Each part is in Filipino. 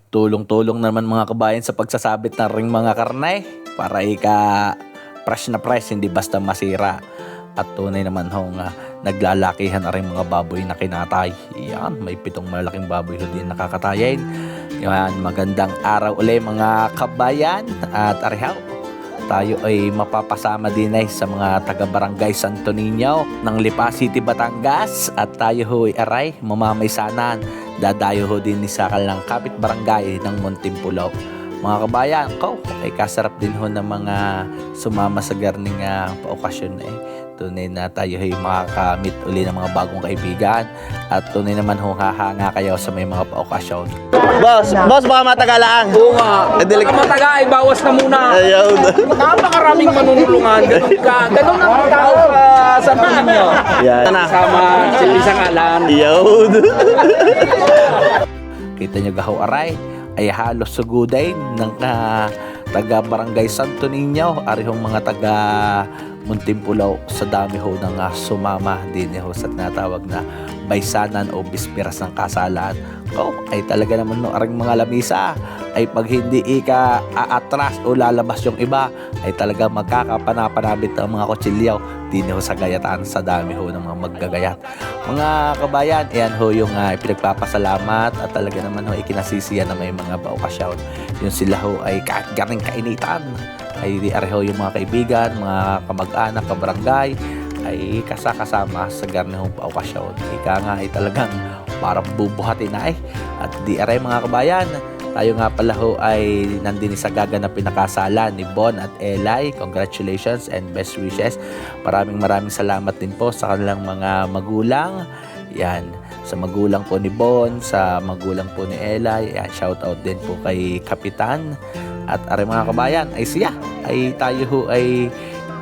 Tulong-tulong naman mga kabayan sa pagsasabit ng ring mga karne para fresh na fresh, hindi basta masira. At tunay naman ho nga naglalakihan na rin mga baboy na kinatay. Yan, may 7 malaking baboy ho din nakakatayin. Yan, magandang araw ulit mga kabayan. At arihaw, tayo ay mapapasama din ay sa mga taga-barangay Santo Niño ng Lipa City, Batangas. At tayo ho ay aray, mamamaysanan. Dadayo ho din sa kalang kapit-barangay ng Muntinpulo. Mga kabayan, ay kasarap din ho ng mga sumama sa garning paokasyon eh. Tunay na tayo ay makakamit uli ng mga bagong kaibigan. At tunay naman ho hahanga kayo sa may mga paokasyon. Boss, baka matagalaan. Oo nga. Baka mataga ay bawas na muna. Ayaw. Napakaraming manunulungan. Ganun ang tao sa ninyo. Yan. Sama sa isang alam. Ayaw. Kita nyo gaho aray, ay halos suguday ng taga Barangay Santo Niño, arihong mga taga Muntinpulo sa dami ho ng sumama din ho sa tinatawag na baysanan o bispiras ng kasalan. Ay talaga naman no, aring mga lamisa ay pag hindi aatras o lalabas yung iba ay talaga magkakapanapanabit ang mga kutsilyaw din ho sa gayatan sa dami ho ng mga maggagayat. Mga kabayan, ayan ho yung pinagpapasalamat at talaga naman ho ikinasisiyan na may mga paokasyon. Yung sila ho ay kahit garing kainitan ay areho yung mga kaibigan, mga kamag-anak, kabarangay ay kasama sa garnihong paokasyon. Ika nga ay talagang parang bubuhatin na eh. At di aray mga kabayan, tayo nga pala ho ay nandini sa gaganapin na kasalan ni Bon at Eli. Congratulations and best wishes. Maraming salamat din po sa kanilang mga magulang. Yan, sa magulang po ni Bon, sa magulang po ni Eli. Yan, shout out din po kay Kapitan. At aray mga kabayan, ay siya ay tayo ho ay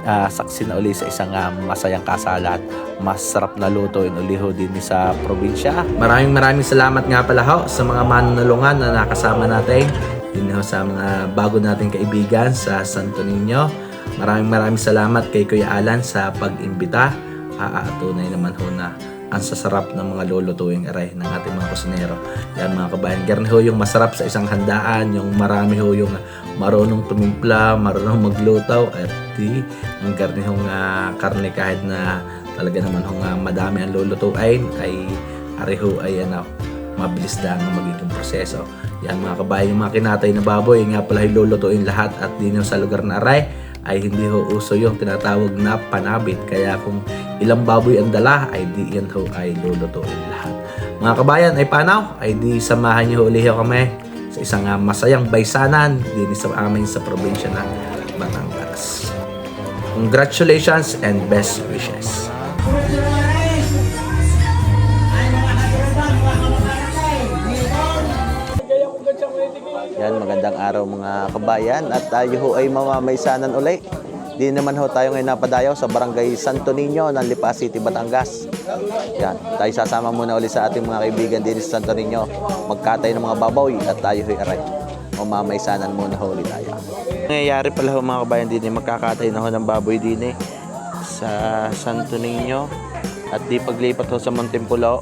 saksi na uli sa isang masayang kasalan. Masarap na luto uli ho din sa probinsya. Maraming salamat nga pala ho sa mga manunulungan na nakasama natin din ho sa mga bago nating kaibigan sa Santo Niño. Maraming salamat kay Kuya Alan sa pag-imbita. Tunay naman ho na ang sasarap ng mga lulutuing aray ng ating mga kusinero. Yan mga kabayan, garni ho yung masarap sa isang handaan, yung marami ho yung marunong tumimpla, marunong maglutaw, at ang garni hong karne kahit na talaga naman hong madami ang lulutuin ay areho ay mabilis lang ang magiging proseso. Yan mga kabayan, yung mga kinatay na baboy nga pala ay lulutuin lahat at din sa lugar na aray ay hindi ho uso yung tinatawag na panabit. Kaya kung ilang baboy ang dala ay di yan ho ay lulutuin lahat. Mga kabayan ay panaw ay di samahan niyo uli ho kami sa isang masayang baysanan din sa amin sa probinsya ng Batangas. Congratulations and best wishes. Yan, magandang araw mga kabayan at tayo ho ay mamamaysanan uli. Di naman ho tayo ngayon napadayaw sa Barangay Santo Niño ng Lipa City, Batangas. Yan, tayo sasama muna uli sa ating mga kaibigan din sa Santo Niño. Magkatay ng mga baboy at tayo ho'y aray. Mamamaysanan muna ho ulit tayo. Nangyayari pala ho mga kabayan din, magkakatay na ho ng baboy din sa Santo Niño. At di paglipat ho sa Muntinpulo.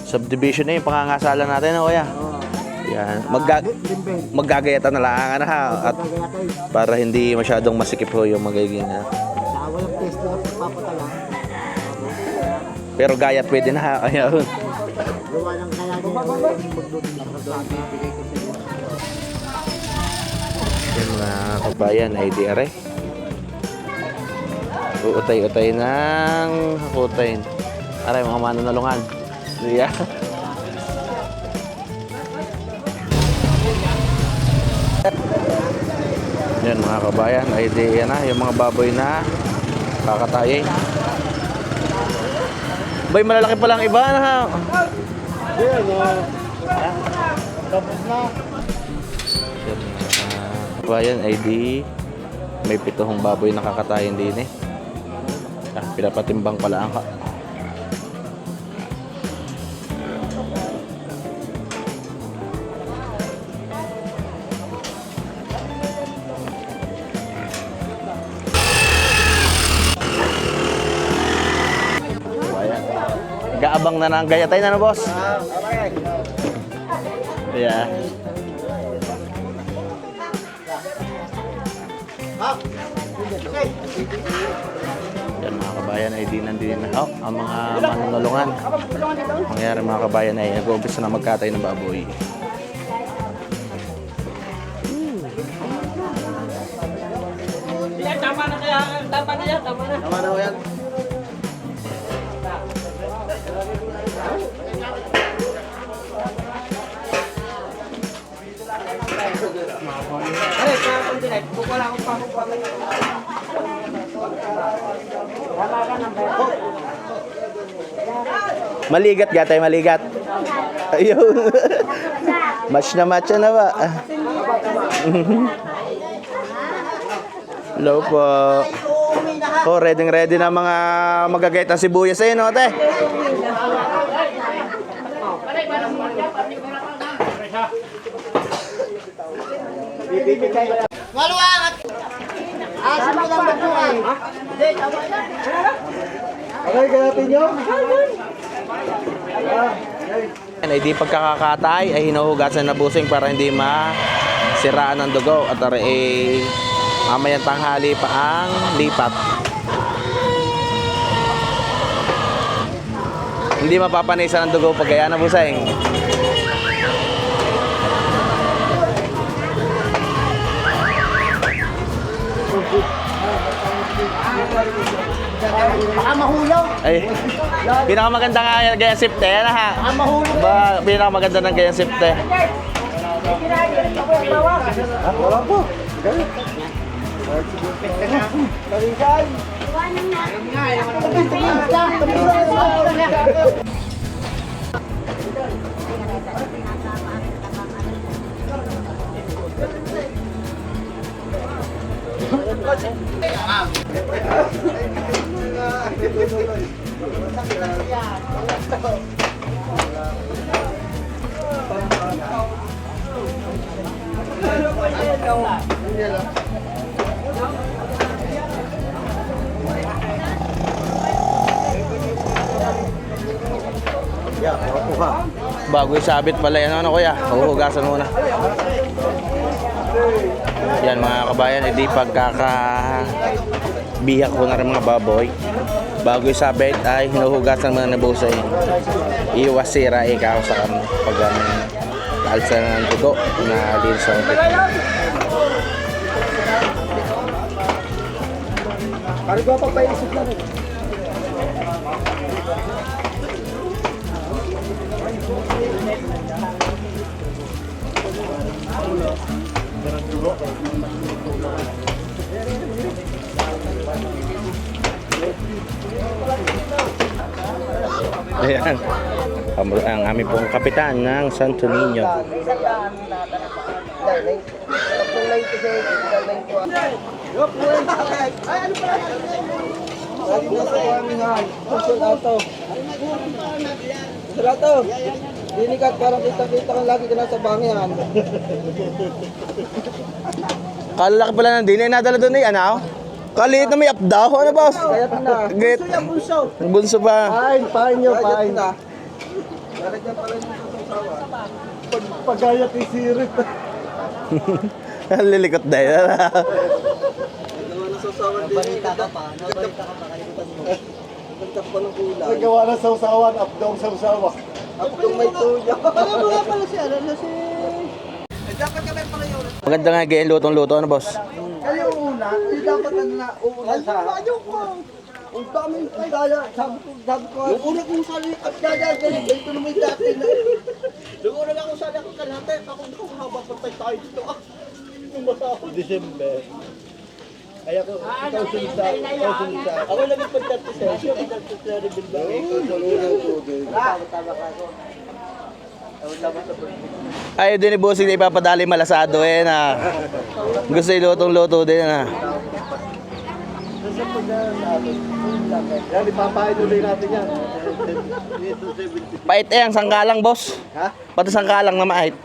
Subdivision na yung pangangasalan natin, kuya. Yan, maggagayatan na lang ha, at para hindi masyadong masikip ho yung magiging walang pesto na pagpapatala. pero gayat pwede na ha. Ayun. Gawa lang kaya nila magluto na bibigay ko sa inyo. Yan mga kabayan ay di are. Uutay-utay ng hutayin. Aray mga manunulungan. Yeah. Yan mga kabayan, ay di yan na, yung mga baboy na kakatayin. Bay, malalaki pa lang iba na ha. Tapos na. Yan mga kabayan, ay di may 7 baboy na kakatayin din eh. Pinapatimbang pala ang gaabang na ng gayatay na boss. Yeah. Yan mga kabayan ay di nandito na ang mga manunulungan. Mangyari mga kabayan ay nag-uumpisa na magkatay ng baboy. Tama na kaya, tama na yan, tama na. Tama na yan. Ay, kaya kung dinay, wala akong pangupangin. Maligat gatay, maligat. Ayun. Match na ba? Hello po. Oh, ready na mga magagayat ng sibuyas eh, no, ate? Maluwang! Asin mo lang magbuhay. Ay di pagkakakatay ay hinuhugasan na busing para hindi masiraan ng dugo at ay mamayang tanghali pa ang lipat. Hindi mapapanisa ng dugo pag kaya na busing. Baka mahulog. Ay, pinakamaganda nga gaya sifte, yan ha. Baka mahulog. Ba, pinakamaganda ng gaya sifte. Wala po. Bago isabit pala yan, ano kuya? Huhugasan muna. Yan mga kabayan, hindi pagkakabiyak ko na rin mga baboy. Bago isabit ay hinuhugasan muna na busay. Iwas sira ikaw sa pag alsa ng dugo na din sa Parang ko pa paisip lang. Ayan. Ang aming pong kapitan ng Santo Niño. Salato. Dinikat parang kita-kita kang lagi ka nasa bangihan. Kalalaki pala ng dinay nadala doon eh, ano? Kaliit na may updaw, ano boss? Kaya na. Git. Bunso. Bunso pa. Pain nyo, pain. Lalagyan pala nyo sa sasawa. Pagayat ni Sirit. Lilikot na yun. Balita ka pa. Nabalita ka pa. Kalimutan mo. Nagtak pa ng kulay. Nagawa ng sausawan, abdong sausawa. Apitong may tuya. Ano mo nga pala siya? Ano si... Dapat ka pala yun. Maganda nga gaya lutong-luto, ano boss? Kayo una, hindi dapat na uuna sa... Ayoko. Ang daming daya. Sabi ko... Yung una kong sali at daya, ito naman dati na. Yung una lang kong sali ako kalate. Ako haba patay tayo dito. Yung masahod. December. Ay ako, ikaw sunisa. Ako naging pag-36. Siya pag-36 rin ba? Tama ka ako. Ayaw din ni bossing na ipapadali malasado eh na. Gusto ilutong-luto din na. Yan, ipapain ulit natin yan. Pait eh, ang sangkalang boss. Ha? Pati sangkalang na mait.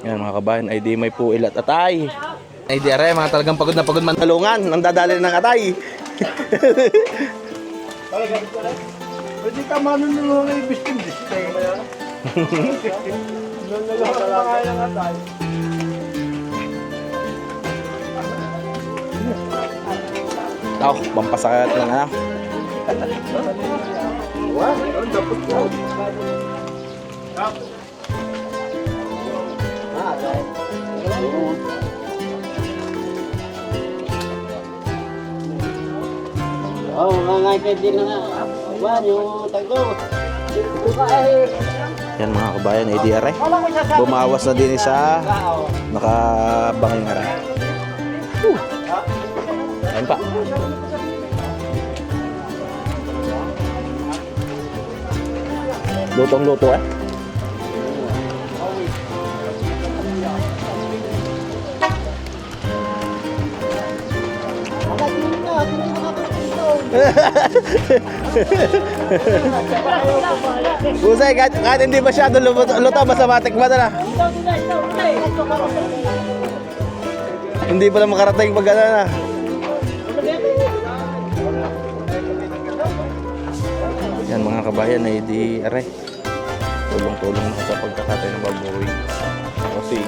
Yan mga kabayan, ay di may puil at atay. Ay di aray, mga talagang pagod na pagod mantalungan. Nang dadali ng atay. Pwede ka manunulong na ibis kong display. Oh, pampasakit lang ano. Oo, mga din na nga. Wan, yung tago. Yan mga kabayan, ay di aray. Bumawas na din sa nakabangay nga rin. Yan pa. Lutong-luto eh. Usay, kahit hindi masyado luto, basta matikman na. Hindi pala makarating pag ano na. Yan mga kabayan ay di aray. Tulong-tulong na sa pagkakatay ng baboy. Kasi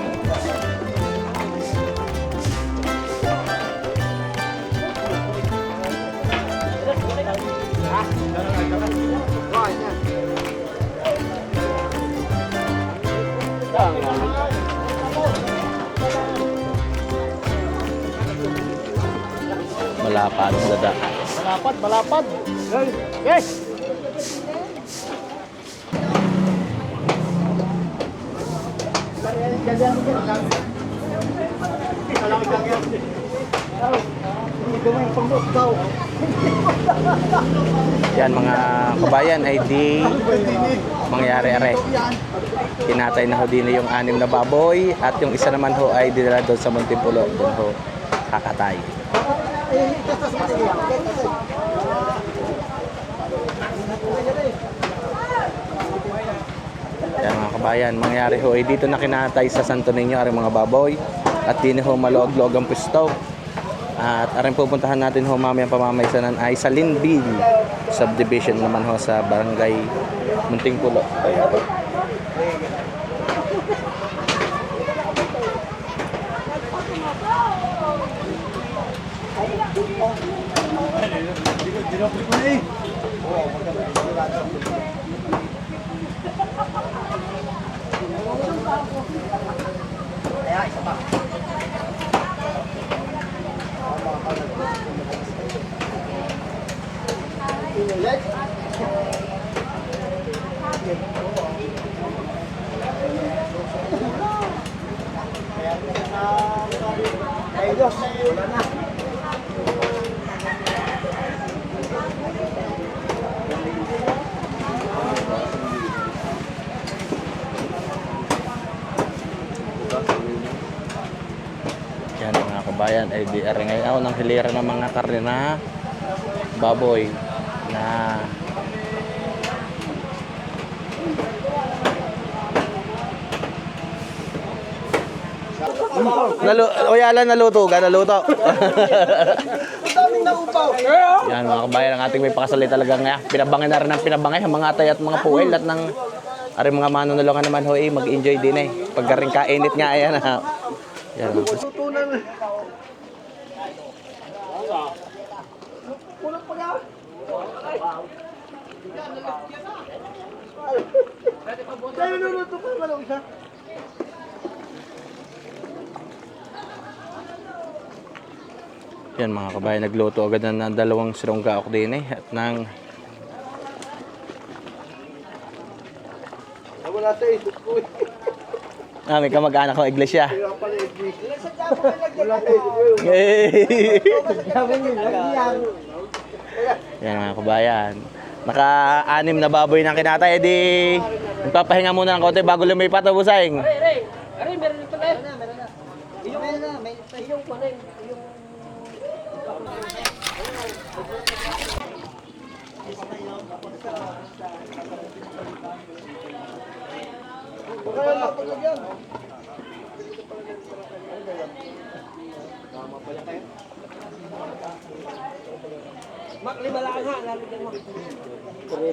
malapad ang dada. Malapad. Yes! Yan mga kabayan ay di mangyari-ari. Tinatay na ho din yung 6 na baboy at yung isa naman ho ay dinala doon sa Muntinpulo. Doon ho kakatay. Yan mga kabayan, mangyari ho ay dito na kinatay sa Santo Niño ang mga baboy at din ho malog-log ang pwesto. At aring pupuntahan natin ho mamayang pamamaysanan ay sa Linville subdivision naman ho sa barangay Muntinpulo. Yan mga kabayan ay di ngayon ng hilera ng mga karne na baboy na naluto. Yan mga kabayan, ang ating may pakasali talaga nga. Pinabangay na rin ng pinabangay ang mga atay at mga puwel at ng aring mga manunulungan naman ho mag-enjoy din eh. Pagkaring kainit nga ayan ha. Yan. Kaya nuluto pa malaw isa. Yan mga kabayan, nagluto agad na ng 2 sironggaok din eh at ng Wala sa isip ko eh. may kamag-anak ng iglesia. Kaya pala ibig. Wala sa isip ko eh. Yan mga kabayan. Naka-6 na baboy ng kinatay. Edi magpapahinga muna ng konti bago lumipat ang busayng. Aray, meron pa tayo. Meron na. Yung pa na yung... Kaya napaglag yan. Mak, 5 lang ha. Lalagyan mo. Mga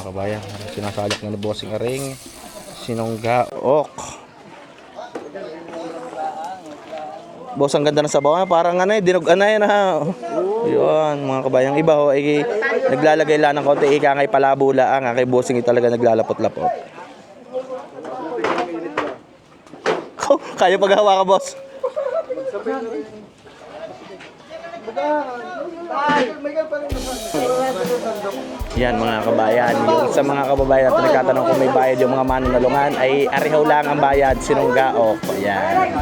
kabayan, sinasalak na bossing aring sinunggaok. Boss, ang ganda ng sabaw. Parang ano eh, dinug-anay na. Yun, mga kabayang iba ho, ay naglalagay lang ng konti. Ika ngay palabo lang. Kay bossing talaga naglalapot-lapot. Kaya paghawa ka, boss. Yan mga kabayan, yung sa mga kababayan natin nagtatanong kung may bayad yung mga manunulungan ay arihaw lang ang bayad, sinunggaok. Yan.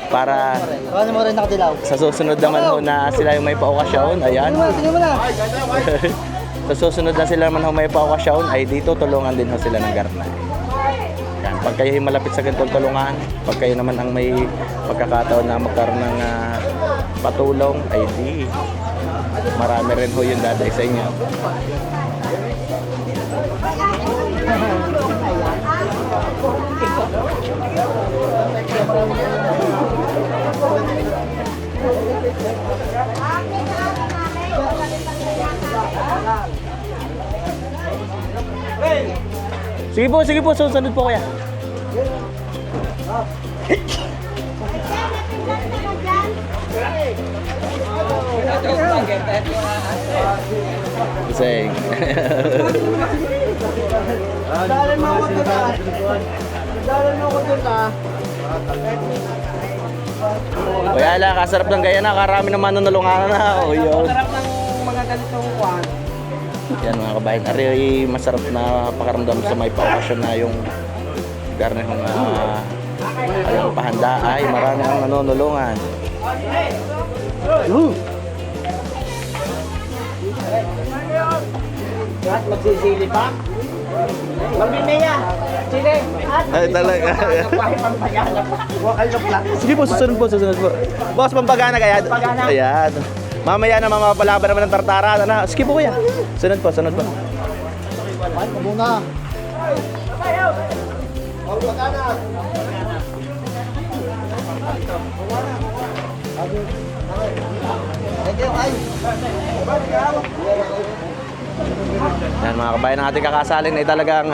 Para Ano mo rin nakadilaw? sa susunod naman ho na sila yung may paokasyon, ayan. Tingnan mo na. Sa susunod na sila naman ho may paokasyon ay dito tulungan din ho sila ng garnay. Yan. Pag kayo ay malapit sa ganitong tulungan, pag kayo naman ang may pagkakataon na magkaroon ng patulong, ay di marami rin ho yung daday sa inyo. Sige po, susunod po kuya. Gising. Dali mo ako doon ah. Dali mo ako doon ah. Kuya ala, kasarap ng gaya na, karami naman nanulungan na. O yun. Sarap ng mga ganitong kwan. Yan mga kabayan, ari masarap na pakaramdam sa may paokasyon na yung garne kong alang pahanda ay marami ang nanunulungan. At magsisili pa. Magbimeya. Sili. Ay talaga. Sige po, susunod po. Boss, pampagana kaya. Ayan. Mamaya na mamapalaban naman ng tartara. Ano? Sige po kuya. Sunod po. Ay, muna. Thank you, ay. Yan mga kabayan ng ating kakasalin ay talagang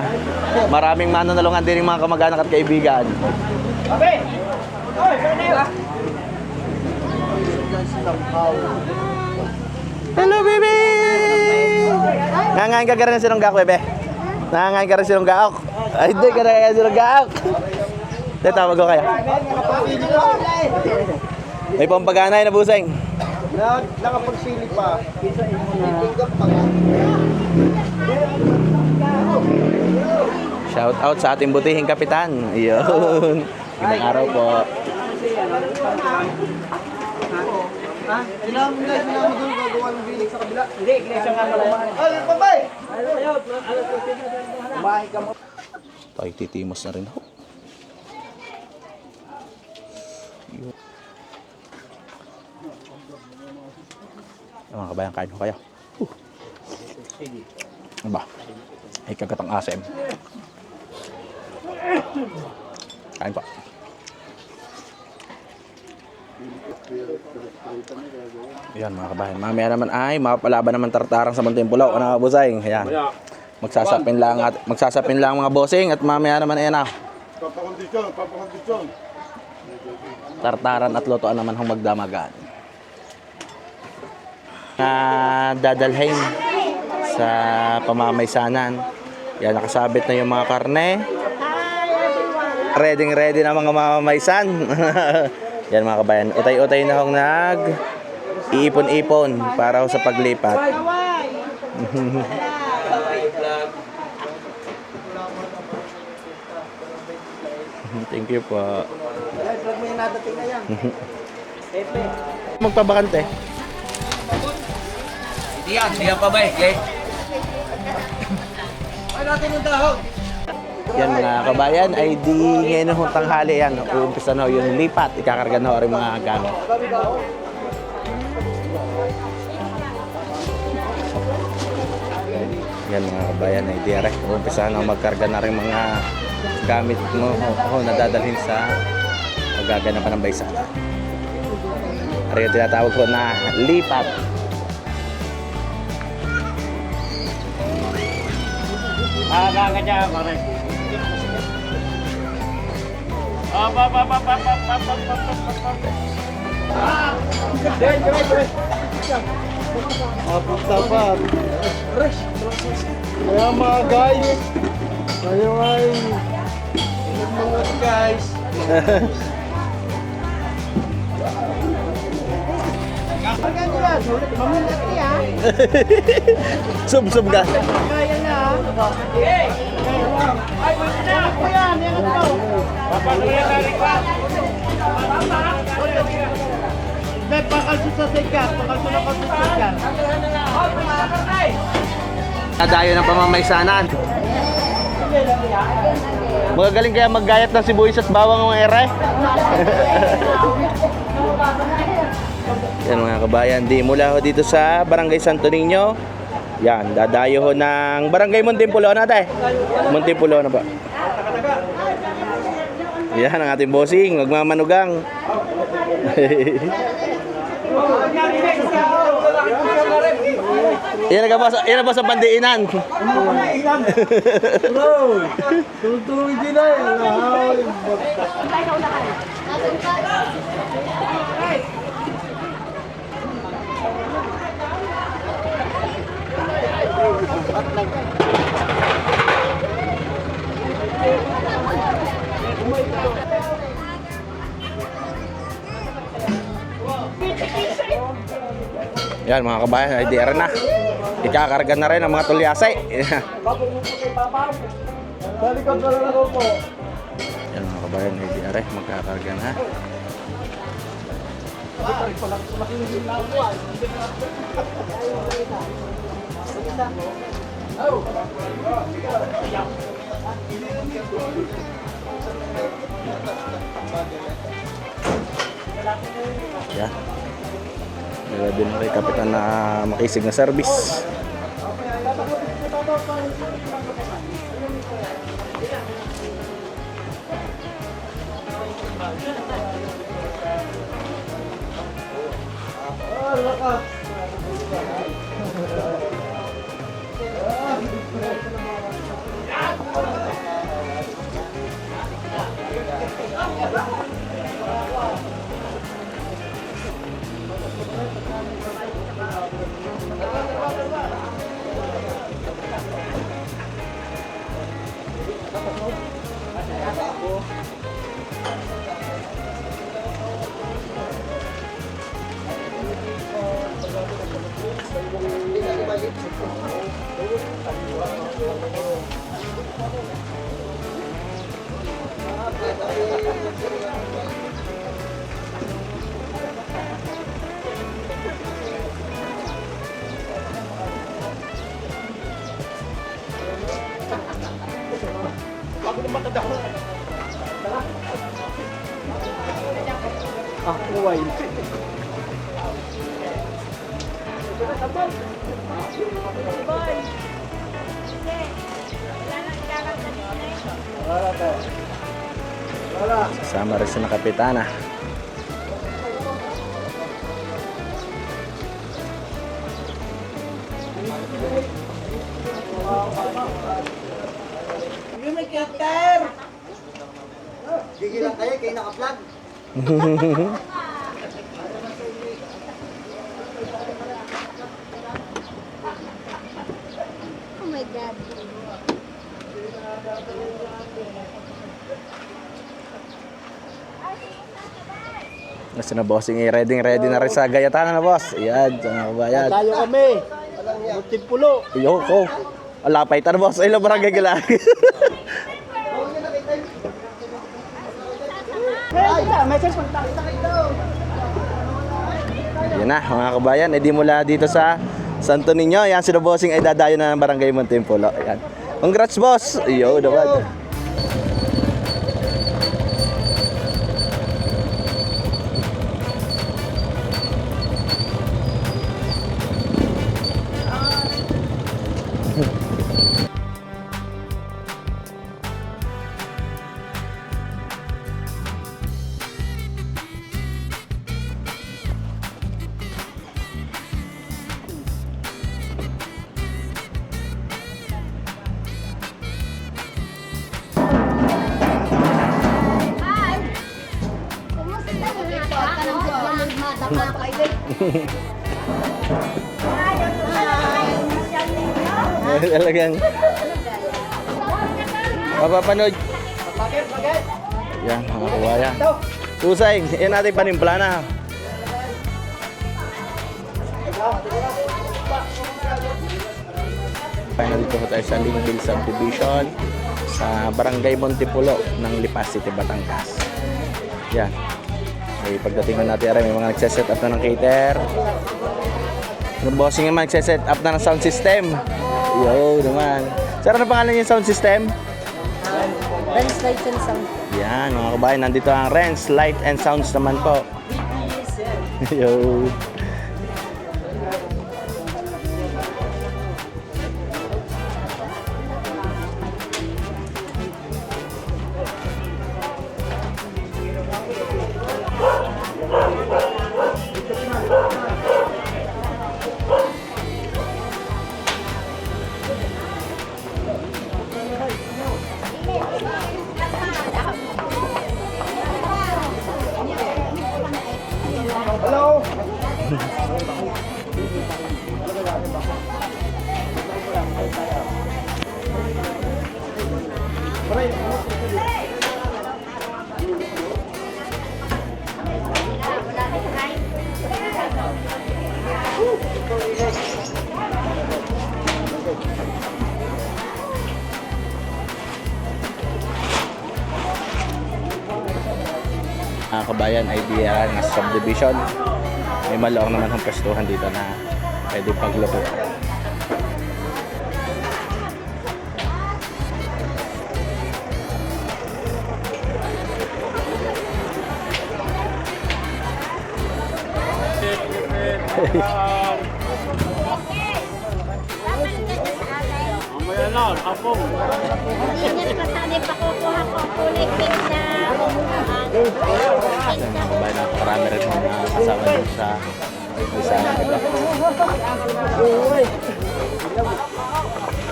maraming manunulungan din yung mga kamag-anak at kaibigan. Hello, baby! Nangangain ka rin ng sinunggak, bebe? Nangangain ka rin sinunggak? Ay, hindi ka rin sinunggak. Hindi, tawag ko kayo. May pampaganay na buseng. Nakapagsili pa. Shout out sa ating butihing kapitan. Iyon. Magandang araw po. Kailangan mo doon gagawa ng bilik sa kabila. Hindi, iglesia nga malaman. Ay, babay! Kumain ka mo. Tayo titimos na rin ho. Mga kabayan, kain ho kayo. Aba, ay kagatang asim. Kain po. Yan mga kabayan, mamaya naman ay mapalaban naman tartarang sa Munting Pulaw. Ano busay? Ayan. Magsasapin lang mga bossing at mamaya naman ayan na. Papakondisyon. Tartaran at lutuan naman hong magdamagan. Dadalhin sa pamamaysanan. Yan, nakasabit na yung mga karne. Ready na mga mamamaysan. Yan mga kabayan, utay-utay na hong iipon-ipon para sa paglipat. Thank you po. Vlog mo yung nadating na yan. Magpabakante. Hindi pa ba eh? Ay, natin yung dahon. Yan mga kabayan, ay di ngayon hong tanghali yan. Uumpisa na ho yung lipat. Ikakarga na ho rin mga gamit. Yan mga kabayan, ay direct. Umpisa na magkarga na rin mga gamit mo na dadalhin sa magaganapan ng baysa. Ari yung tinatawag ko na lipat. Dapat. Kaya mga guys. Kayo ay mga guys. Sub-sub ka. Nadayo ng pamamaysanan. Magagaling kaya maggayat ng sibuyas at bawang ng ere. Yan mga kabayan, di mula ho dito sa Barangay Santo Niño. Yan, dadayo ho ng Barangay Muntinpulo na tayo. Muntinpulo na ba? Yan ang ating bossing, magmamanugang. Yan na ba sa pandiinan? Tulong-tulong din ay. Yan mga kabayan, ay di na. Ikakarga na rin ang mga tulyasay. Balikod na lang ako po. Yan mga kabayan, ay di rin magkakarga na. Yan. Ready na rin kapitan na makisig na service. Kasama rin sa kapitana. Gigilan kayo, kayo naka-vlog. Oh my God. Nasa na bossing, ready na rin sa gayatanan na boss. Ayan, mga kabayan. Tayo kami. Muntinpulo. Yoko. Alapay tan boss, ay lo barangay gila. Yan na mga kabayan, edi mula dito sa Santo Niño, yan si bossing ay dadayo na ng Barangay Muntinpulo. Ayan. Congrats boss. Yo, dapat. Talagang mapapanood. Yan, mga kabayan. Usay, yan natin panimpla na. Final dito po tayo sa Linville Subdivision sa Barangay Montipulo ng Lipa City, Batangas. Yan. Okay, pagdating na natin, may mga nagsiset up na ng cater. Yung bossing naman nagsiset up na ng sound system. Yo, naman. Sir, ano pangalan yung sound system? Rens Lights and Sound. Yan, mga kabayan, nandito ang Rens Light and Sounds naman po. Yo. Mga kabayan, idea ng subdivision. May maloong naman ang pwestuhan dito na pwede pagluto. Hindi pa sana pakukuha ko collecting sa Mga kabayan, napakarami rin mga kasama dito sa isa.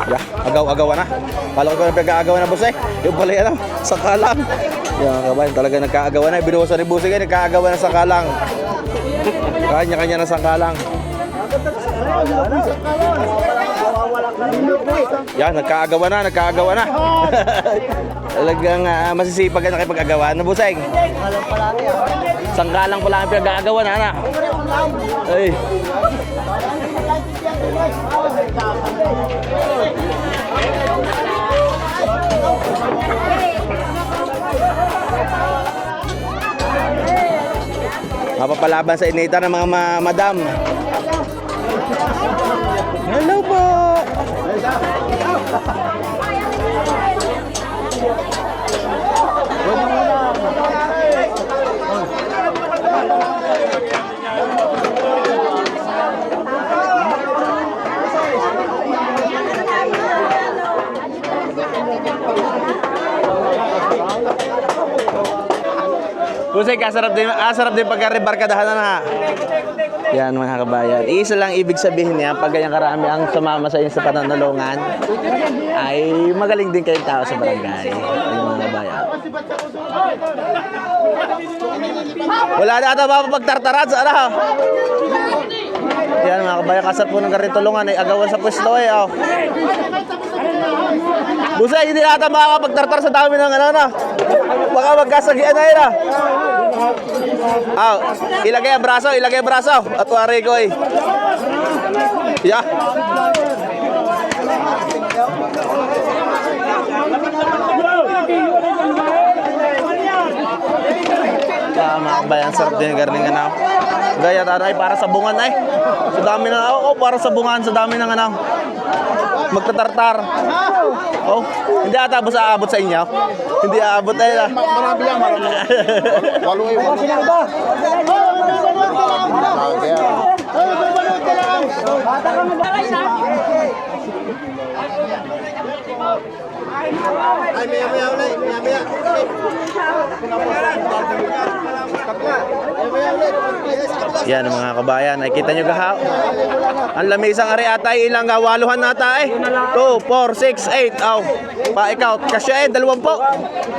Yeah, agaw-agawan na. Kala ko na pinag-aagawan na, boss eh. Yung pala yan, sakalang. Yan, mga kabayan, talaga nagkaagawan na. Binuwasan ni Busing, nagkaagawan na sakalang. Kanya-kanya na sakalang. Yan, nagkaagawan na. Talagang masisipag na nakipag-agawan na, Busing. Sangkalang pala ang pinag-aagawan na. Ay. Mapapalaban sa inita ng mga madam. Hello po. Busay, sarap din pagka-rebarkadahan na. Yan, mga kabayan. Isa lang ibig sabihin niya, pag ganyan karami ang sumama sa inyo sa pananalungan, ay magaling din kayong tao sa barangay. Ayun, mga kabayan. Wala na ata mapapagtartaran sa ano. Yan, mga kabayan, kasat po ng garitulungan ay agawan sa pwesto eh. Oh. Busay, hindi na ata makakapagtartar sa dami ng ano na. Baka magkasagian na yun ah. Ilagay ang braso. At wari ko eh. Yeah. Mga kabayan, sarap din garning ano. Gaya tayo para sa bungan ay. Sa dami ng para sa bungan, sa dami ng ano. Magtatartar. Oh, hindi ata ba sa aabot sa inyo? Hindi aabot ay na. Marami yan, marami. Walo eh, walo. maya ulit. Maya. Yan mga kabayan, nakikita nyo gahaw. Ang lamisang ari atay ilang gawaluhan nata eh. 2, 4, 6, 8. Aw. Pa ikaw, kasya eh, 20.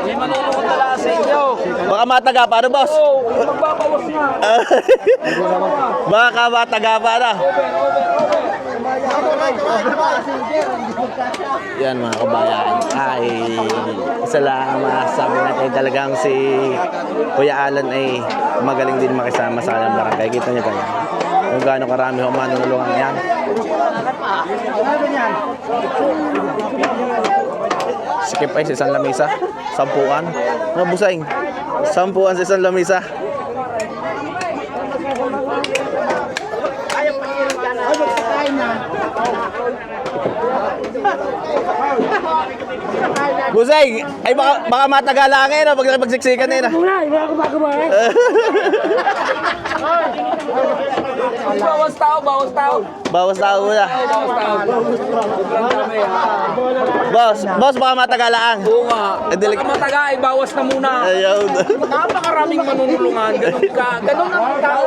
May manunukot na sa inyo. Baka mataga pa ano, boss? Oo, magbabawas na. Baka mataga pa na. Yan mga kabayan, ay isa lang masasabi natin talagang si Kuya Alan ay magaling din makisama sa alang barangay. Kita niyo kaya kung gaano karami ho manunulungan yan. Sikip ay sa isang lamisa, 10. Mabusay, 10 sa isang lamisa. Busay, ay baka matagala ngayon pag nakipagsiksikan na yun. Bawas tao. Bawas tao muna. Boss, baka matagalaan. Oo nga. Delik- Baka mataga, bawas na muna. Ayaw. Napakaraming manunulungan. Ganun ang tao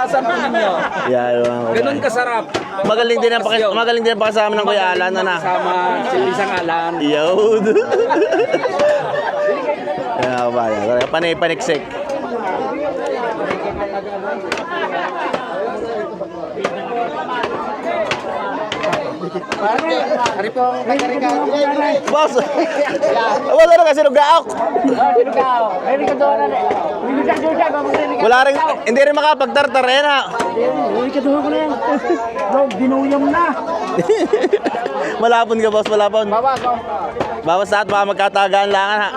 sa ninyo. Yan, Ganun kasarap. magaling din ang pakasama ng Kuya Alan na. Sama si isang Alan. Yun. Yan ba yan. Panay-paniksik. Hari po ang kagarikan. Boss! Boss, ano kasi nagaok? Wala rin, hindi rin makapagtartar yan ha. Binuyam na. Malapon ka, boss, malapon. Bawas lahat, baka magkatagaan lang ha.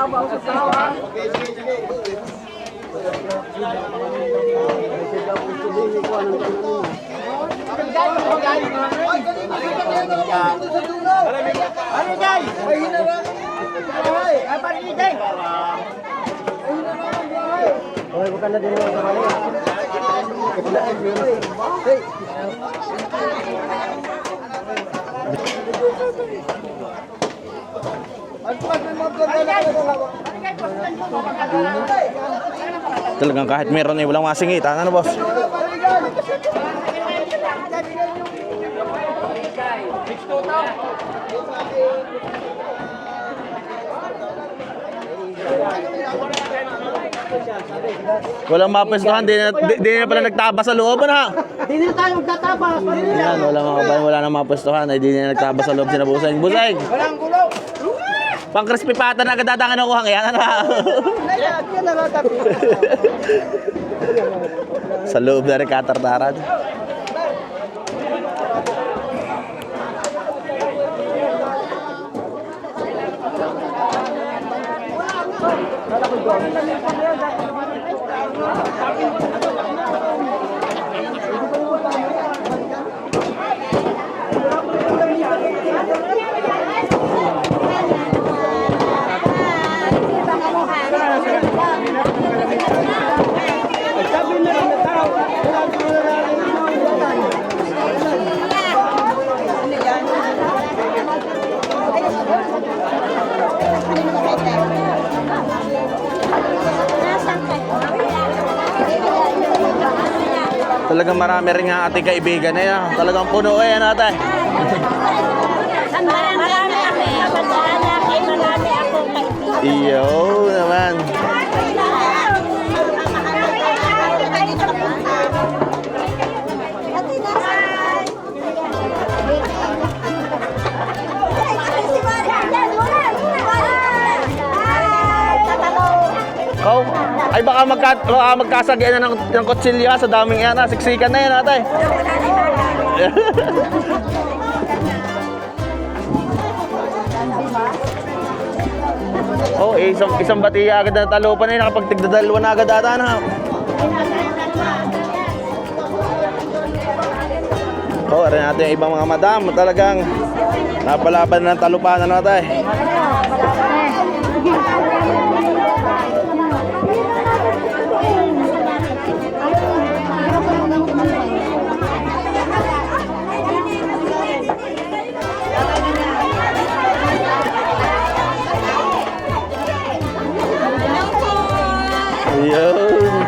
Talagang kahit meron ay walang masingitan, ano boss? Walang mapwestuhan, di na pala nagtaba sa loob, ha? Hindi na tayo magtatapa. Yan, wala nang mapwestuhan, ay di na nagtaba sa loob si Buseng. Buseng! Walang gulo. Pang crispy pata na agad datangan ako hang yan, ano? Sa loob na rin katartaran. Talagang marami rin nga ating kaibigan na yan. Talagang puno eh, ano ate? Marami ako. Marami akong kaibigan. Iyo naman. Ikaw? Ay baka magkasagian na ng kutsilya sa daming yan. Siksikan na yan ate. Oh, isang batiya agad na talupan na yun. Nakapag tigdadalwa na agad ata na. Oh, rin natin yung ibang mga madam. Talagang napalaban ng talupanan natin. Ayun.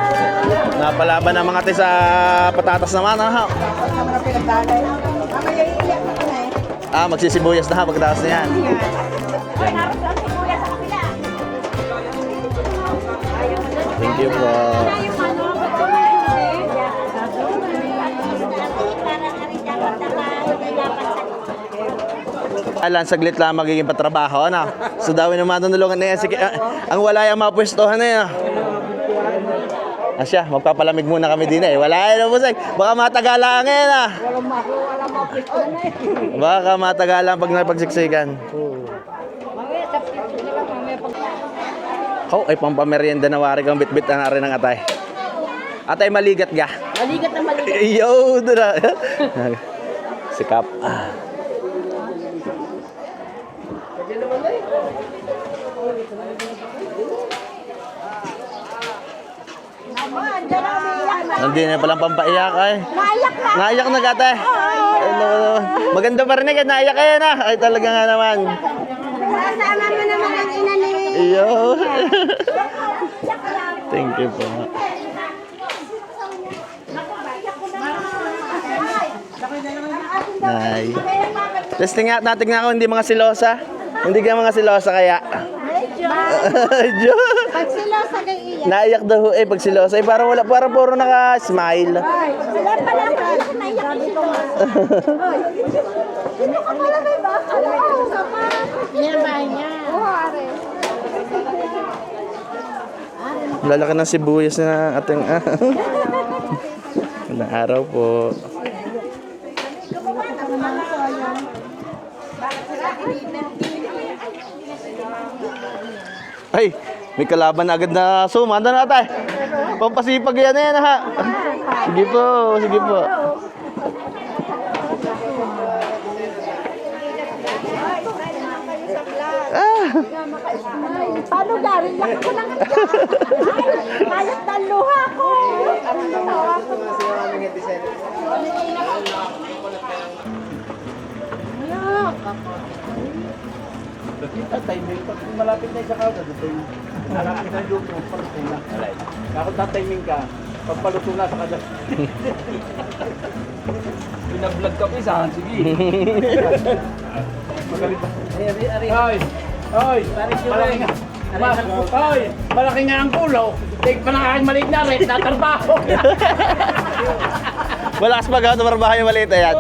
Napalaban ng mga ate sa patatas naman, ha? Ah, magsisibuyas na ha, pagkatapos na yan. Thank you po. Alan, saglit lang magiging patrabaho, ano? So, dawin naman tunulungan na yan. Sige, ang wala yung mapwestohan na yan. Asya, magpapalamig muna kami din eh. Wala yan, Busay. Baka matagalan yan, ah. Baka matagalan pag napagsiksikan. Oh, ay pampamerienda na wari kang bitbit na rin ng atay. Atay, maligat ga. Maligat na maligat. Yo, doon na. Sikap. Hindi na palang pampaiyak ay. Naiyak na. Naiyak na gata. Maganda pa rin eh, naiyak kayo na. Ay talaga nga naman. Kasama mo naman ang ina ni... Iyo. Thank you po. Ay. Testing nga, natin nga ako hindi mga silosa. Hindi ka mga silosa kaya. Medyo. Pag sila sa kay iya. Naiyak daw eh pag silosa. Eh, parang wala, parang puro naka-smile. Sila pala naiyak na iyak si Tos. Sino ka pala may baka? Yan ba niya? Oo, are. Lalaki ng sibuyas na ating Magandang araw po. Ay, may kalaban agad na sumanda na tayo. Pampasipag yan ha. Sige po, sige po. Paano gawin? Yak ko lang. Mayat na luha ko. Ano tawa ko? Timing, pag malapit na sa kauda, malapit na yung paluto na. Ako tatiming ka, pag paluto na sa kada. Binablog ka pisa, sige. Magalit ba? Hoy! Hoy! Malaki nga! Hoy! Malaki nga ang kulo! Tig pa na aking maliit na rin, tatarbaho! Malakas pa gawin trabaho yung maliit na yan.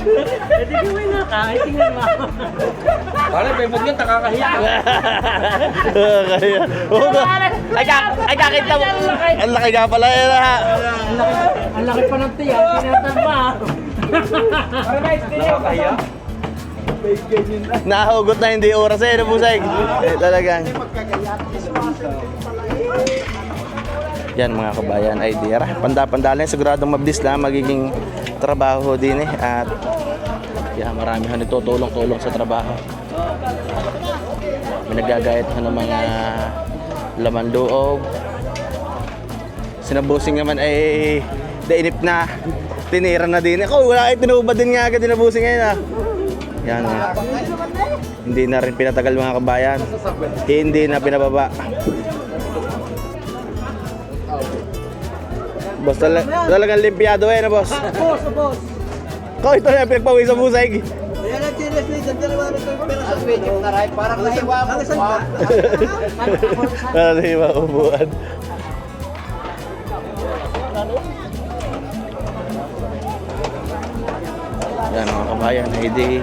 Hindi ko may nakain, tingnan mo. Pare, may mug yan, nakakahiya. Kaya. Ay kakita mo. Ang laki nga pala yan ha. Ang laki pa ng tiyan, tinatamba. Nakakahiya? Nahugot na hindi oras eh, Busay. Eh, talagang. Yan mga kabayan, ay dira. Panda-pandalan, siguradong mabilis na magiging trabaho din eh. At yan, marami ho nagtutulong-tulong sa trabaho. May nagagayat ho ng mga laman loob. Sinabusing naman ay dainip na. Tinira na din. Ako, wala kayo tinubad din nga agad dinabusing ngayon ah. Yan ah. Hindi na rin pinatagal mga kabayan. Hindi na pinababa. Boss, talagang limpiyado eh na boss. Boss. Kau ito na pinagpawin sa busay. Yan ang chiles ni San Dalawa ng pera sa video. Parang nahiwa mo. Ano yung maubuan? Yan mga kabayan, hindi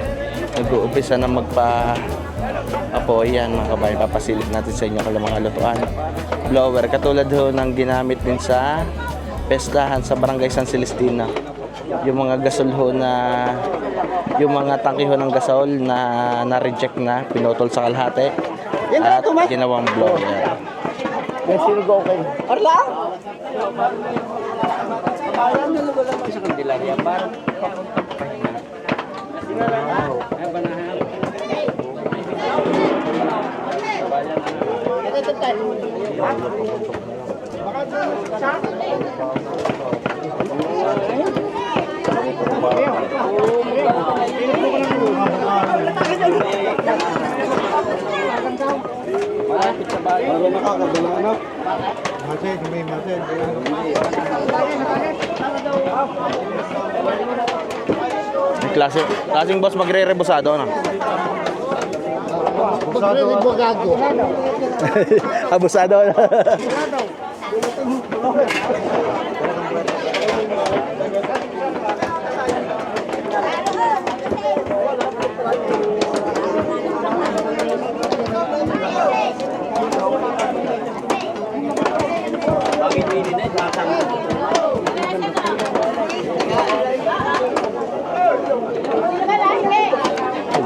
nag-uumpisa na magpa-apoy yan mga kabayan. Papasilip natin sa inyo kung mga lutuan. Blower, katulad ho ng ginamit din sa pestahan sa Barangay San Celestino. Yung mga gasol ho na, yung mga tangke ho ng gasol na na-reject na, pinutol sa kalahati at ginawang blower. May sino go kayo? Arla? Sa kandila niya, parang malapit sa bahay. May klaseng boss magre-rebusado na. Abusado na.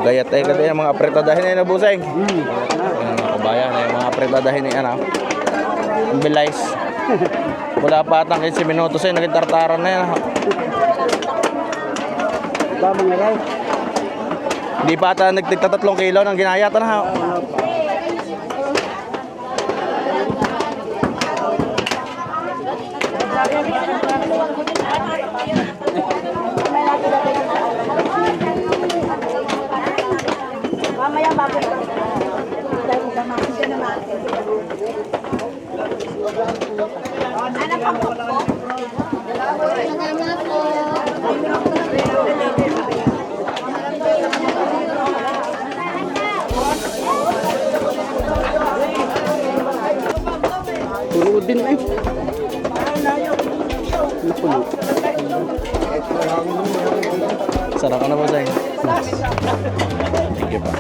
Gayat ay kasi yung mga apretadahin ay nabuseng. Yan mga kabayan ay mga apretadahin ay ano. Bilays. Wala pa atang 15 minutos ay naging tartaran na yan. Hindi pa ata nagtigta 3 kilo ng ginayat na ha. Mamaya bago ka. Dahil mo ba makikita naman. Ano pa po? Salamat po. Turuod din eh. Sarap ka na boss ay. Sige pa.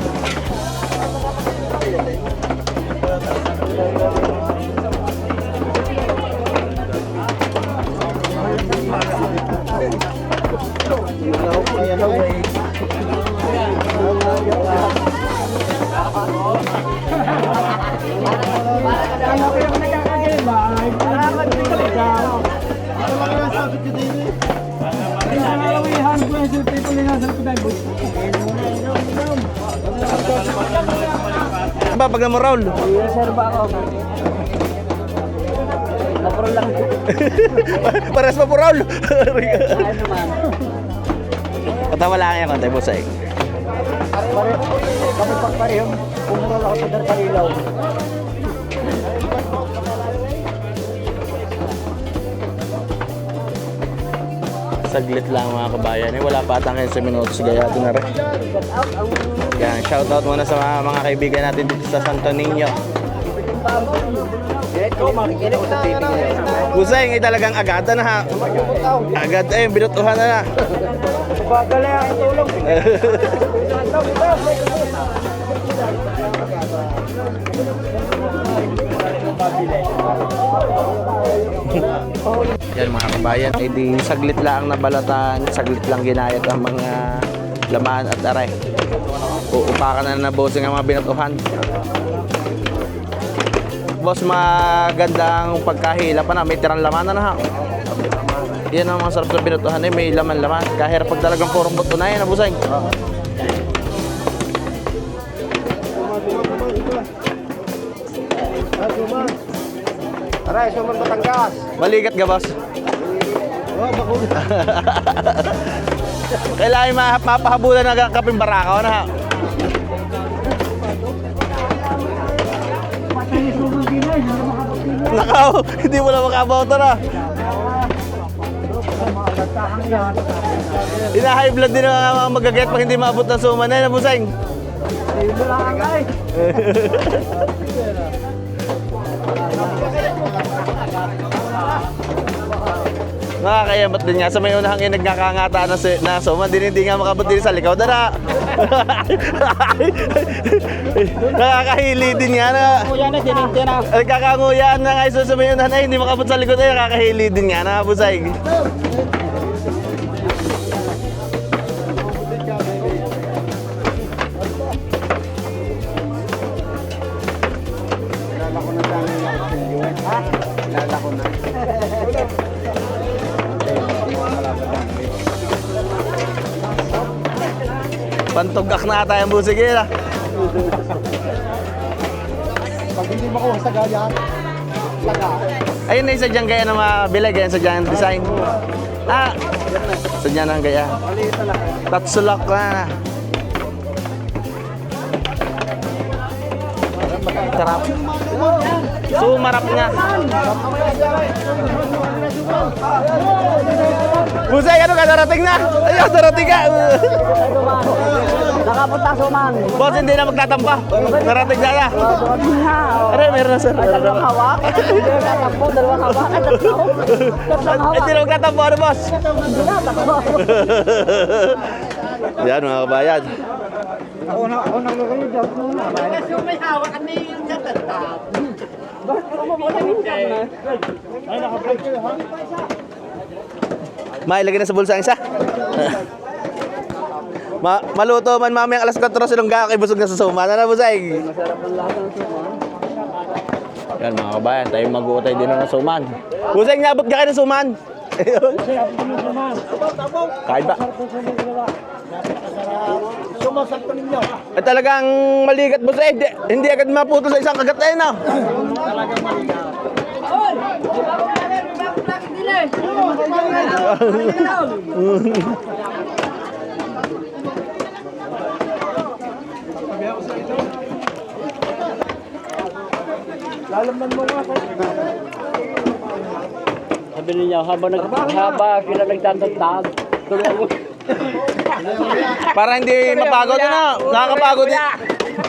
Ba pag mo Raul? Pares pa po Raul. Katawa lang yan kontay boss ay. Kami pagparehong pumurol ako sa Parilaw. Saglit lang mga kabayan. Wala pa atang 15 minutos gaya ito na rin. Yan, shoutout muna sa mga kaibigan natin dito sa Santo Niño. Ito, makikita ko sa TV ngayon. Busay, ngay talagang agad na ha. Agad eh, binutuhan na na. Bagal ang tulong. Yan mga kabayan, ay di saglit lang nabalatan, saglit lang ginayat ang mga laman at aray. Uupakan na bossing ang mga binatuhan. Boss, magandang pagkahila pa na, may tirang laman na ha. Yan ang mga sarap na binatuhan eh, may laman-laman. Kahirap pag talagang purong buto na yan, abusay. Aray, Suman Batangas. Maligat ka, boss? Kailangan mapahabulan ng kaping barakaw na ha. Nakaw, hindi mo na makabaw ito na. High blood din ang mga magaget pag hindi maabot ng suman na yun, Buseng. Nakakayamat din nga sa may unahang yung nagkakangata na suman, hindi nga makabot din sa likaw na. Nakakahili din nga na. Nagkakanguyan na nga isa sa may unahan ay hindi makabot sa likod ay nakakahili din nga na, Busay. Pantugak na ata yung busig yun ah. Pag hindi makuha sa gaya, laga. Ayun na yung sadyang gaya na mabilag, yan sadyang design. Ah, sadyang ng gaya. Tatsulak na. Sarap. Sumarap na. Busay, ano ka? Darating na. Ayun, darating ka. Nakapunta suman. Boss, hindi na magtatampa. Darating na na. Aray, meron na sir. Dalawang hawak. Tatampo, dalawang hawak. Hindi na magtatampo, ano boss? Yan mga kabayan. Mailagay na sa bulsa ang isa. Maluto man mamayang alas 4 silong kay busog na sa suman. Ano busay? Yan mga kabayan, tayo mag-uutay din ng suman. Busay, nabot ka kayo ng suman. Kahit ba? Sumasakto ninyo. At talagang maligat busay, hindi agad maputol sa isang kagat na. Sabi niya, haba sila nagtatagtag. Tuloy ako. Para hindi mapagod na. Nakakapagod din.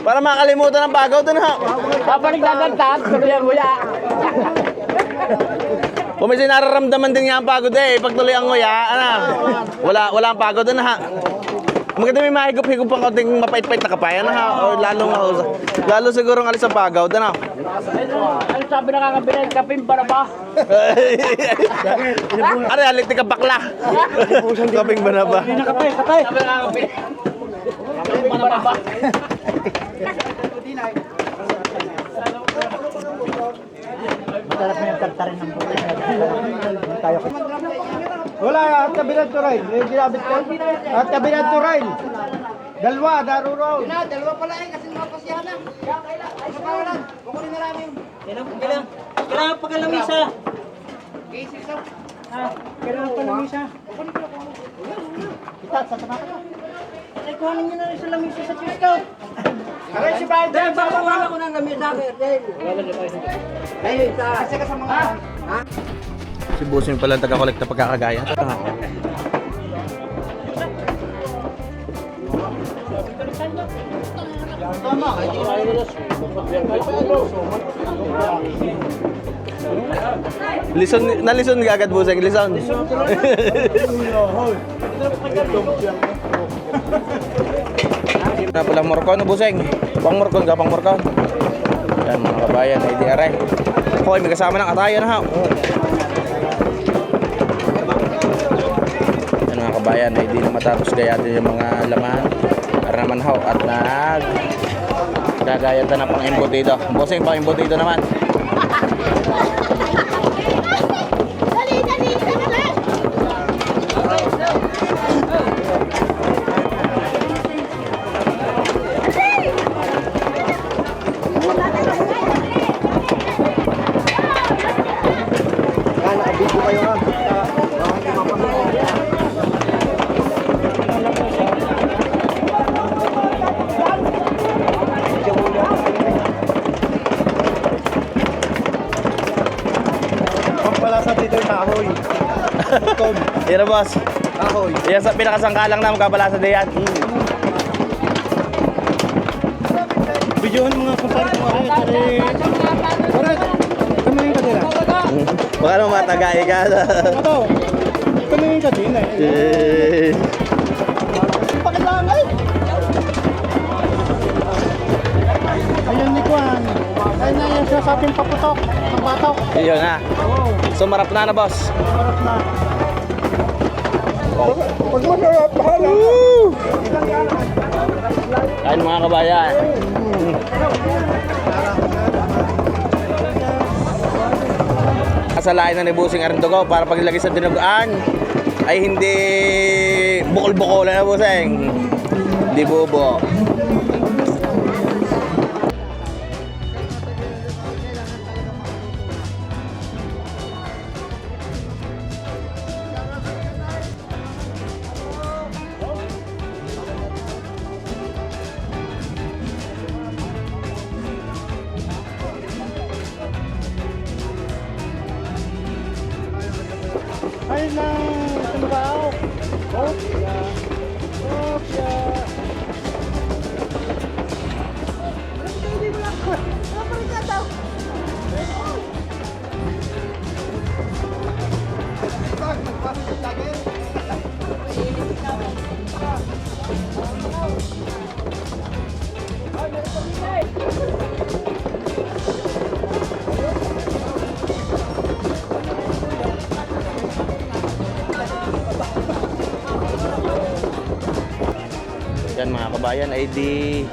Para makalimutan ang pagod na. Haba nagtatagtag, tuloy ako ya. Kung may nararamdaman din niya ang pagod pag tuloy ang nguya, wala ang pagod na. Maganda may mahigop-higop pang kaunting mapait-pait na kapayan o lalo siguro ang alis ang pagod Ano sabi na kakabinay, kapim para ba? Ano, alitik ka bakla. Kaping ba na ba? Sabi na kakabinay. Kapim para ba? Wala, at kabilang turay. Yung ginabit ko. At kabilang turay. Dalawa, daruro. Dalawa pala kasi mapasyahan na. Kailangan. Kukunin na namin. Kailangan pagkalamisa. Kailangan palamisa. Kita, sa tanak ka. Ay, kuhanin nyo na rin sa lamisa sa Chisko. Aray, si Bayan. Dahil, baka wala ko ng lamisa. Dahil, kasi ka sa mga... Si Busing pala ang taga-collect na pagkakagaya. Nalison ka agad Busing, lison. Na pala morcon, Busing. Pang morcon ka, pang morcon. Yan mga kabayan, ay di aray. Hoy, may kasama ng atayan ha. Yan mga kabayan, ay di na matapos gayatin yung mga laman. Para naman ho, at gagayan ta na pang embutido. Busing, pang embutido naman. Pampalasa dito yung kahoy. Yan boss. Kahoy. Yan sa pinakasangkalang na magkabalasa din yan. Videohan mga kumpare ko rin. Pare, kamingin ka din ah. Baka naman matagay ka. Ito, kamingin ka din eh. Pakilangay. Ayun ni Juan. Ayun na yung sinasabing paputok. Ang batok. Yun na. Sumarap na boss. Harap na. Pag masarap, bahala. Kain mga kabayan. Kasalain na ni Busing Arindogo para paglagay sa dinuguan ay hindi bukol-bukolan na Busing. Hindi bubo. kabayan ay di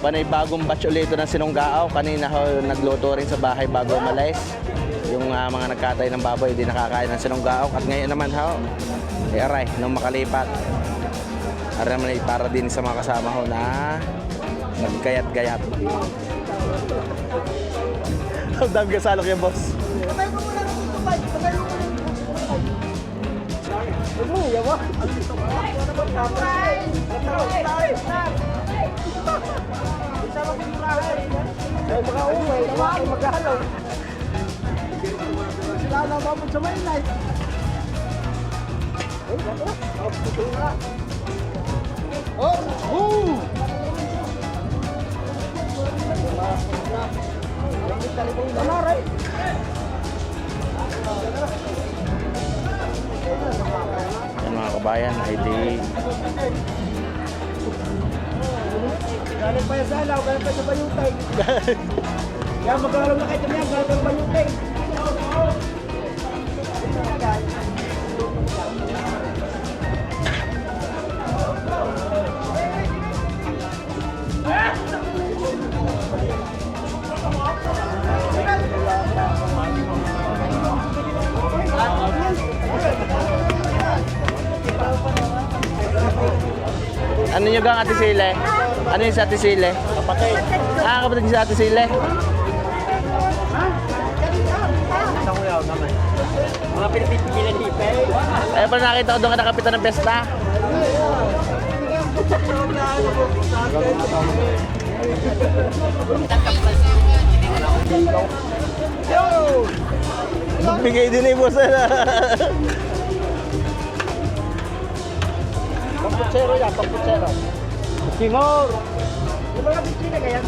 panay bagong batch ulit ito ng sinunggao. Kanina ho nagluto rin sa bahay bago umalis. Yung mga nagkatay ng baboy di nakakain ng sinunggao. At ngayon naman ho, ay aray, nung makalipat. Aray naman ay para din sa mga kasama ho na nagkayat-gayat. Ang dami kasalok yan, boss. Yan mga kabayan, ay di Galing pa yan sa alaw, galing pa sa bayutay. Kaya magkakaroon na kayo niyan, galing pa sa bayutay. ano nyo gang Ate Sile? Ano yung sa Ate Sile? Kapatid. Kapatid niya sa Ate Sile? Mga Pilipino ni Pe. Ay, pala nakita ko doon ka nakapitan ng pesta. Magbigay din eh, boss. Pamputsero yan, pamputsero. Timor! Yung mga bitsina ganyan.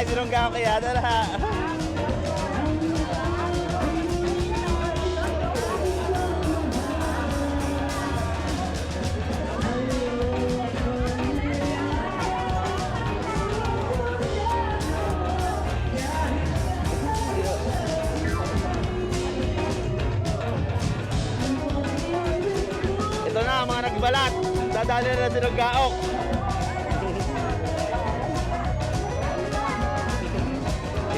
Sinunggaw kaya na na. Ito na mga nagbalat. Dadali na sinunggaok.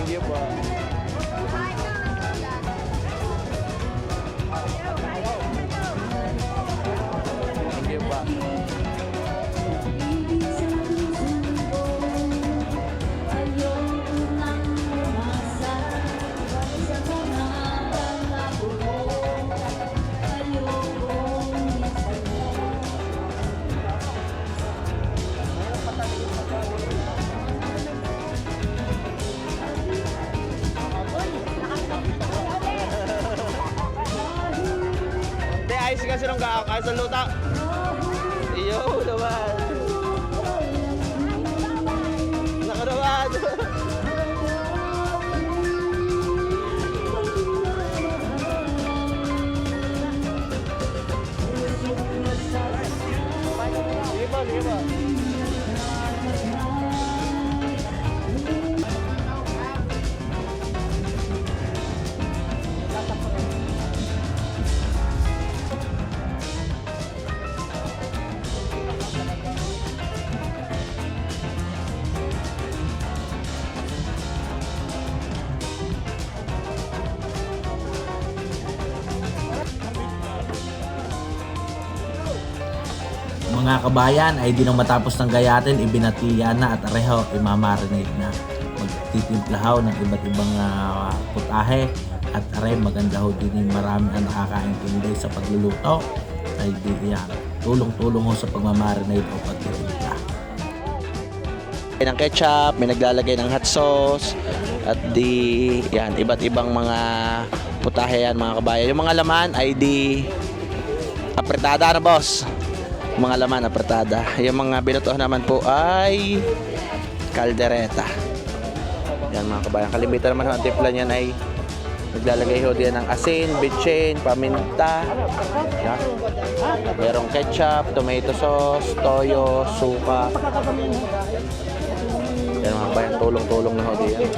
Thank you po. Thank you po. Ayos kasi nung kakakain sa luta. Iyo naman. Naka naman. Sige pa, sige pa. Mga kabayan ay di nang matapos ng gayatin, ibinatiya na at areho imamarinate na. Magtitimplahaw ng iba't ibang putahe at areho maganda ho din marami ang nakakaintindi sa pagluluto. Ay di yan, tulong-tulong ho sa pagmamarinate o pagtitimpla. Ng ketchup, may naglalagay ng hot sauce at di yan, iba't ibang mga putahe yan mga kabayan. Yung mga laman ay di apretada na boss. Yung mga laman apretada. Yung mga binutuhan naman po ay kaldereta. Yan mga kabayan. Kalimitan naman ho ang timpla niyan ay naglalagay ho din ng asin, bitchin, paminta. Yan. Merong ketchup, tomato sauce, toyo, suka. Yan mga kabayan, tulong-tulong na ho din.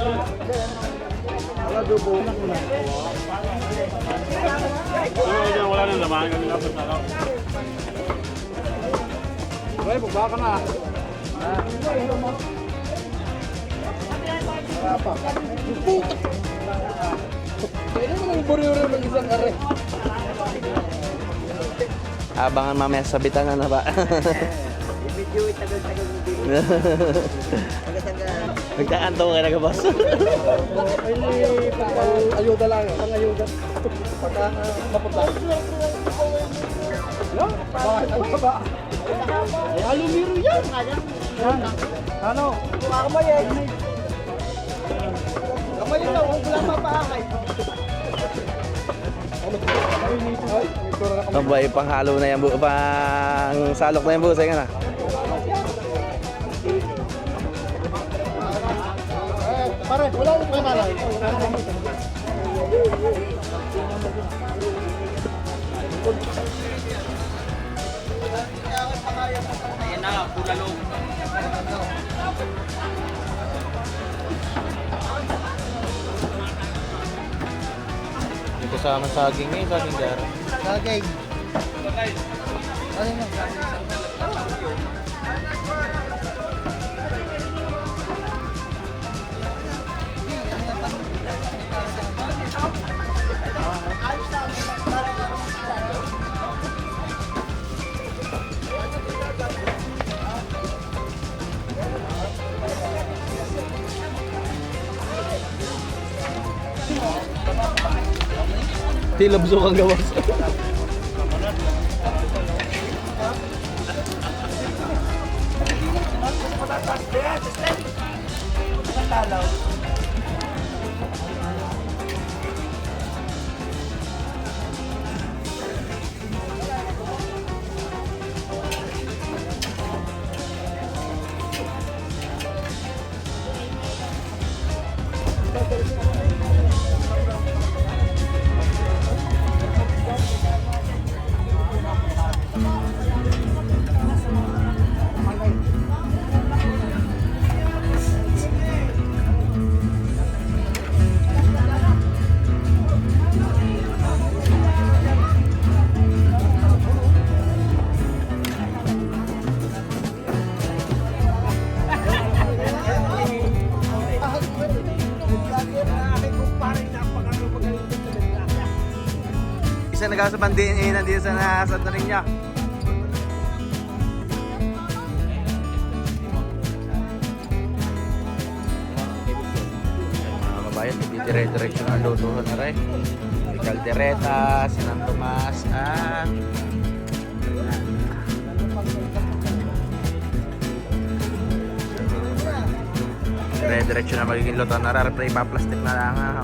Wala nang laman. Ay, baka na. Abangan mamaya sa bitana na ba? I-video it tagal-tagal mo din. Nagkakanto ka na ka boss. Ayuda lang, ang ayuda. Pagka mapunta. Yan, bakit ba? Ay, alumiro yan. Yan. Ano? Kamay eh. Kamay yun lang, huwag lang mapakay. Abay, panghalo na yan, pang salok na yan boss, ayun na. Pare, wala akong kamala. May kasama saging eh, saging dara. Sagay. Ano na? Tilabso kang gawas. Isa nagkasaban din nandito sa Santo Niño. Mga kabayan, hindi dire-diretso na luluhan na rin. Caldereta, San Tomas, at dire-diretso na magiging luto na rin. Ipaplastic na lang ha.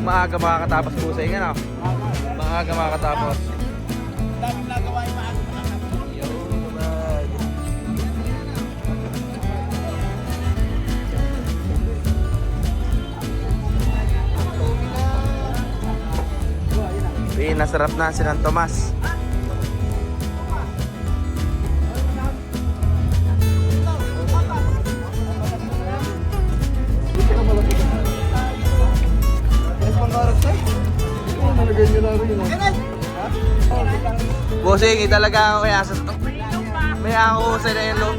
Maaga makakatapos po sa inyo, no? Maaga makakatapos. Daming nagawa yung maaga Nasarap na si San Tomas. Bossing, talaga ako kaya sa may ako sa na yung loob.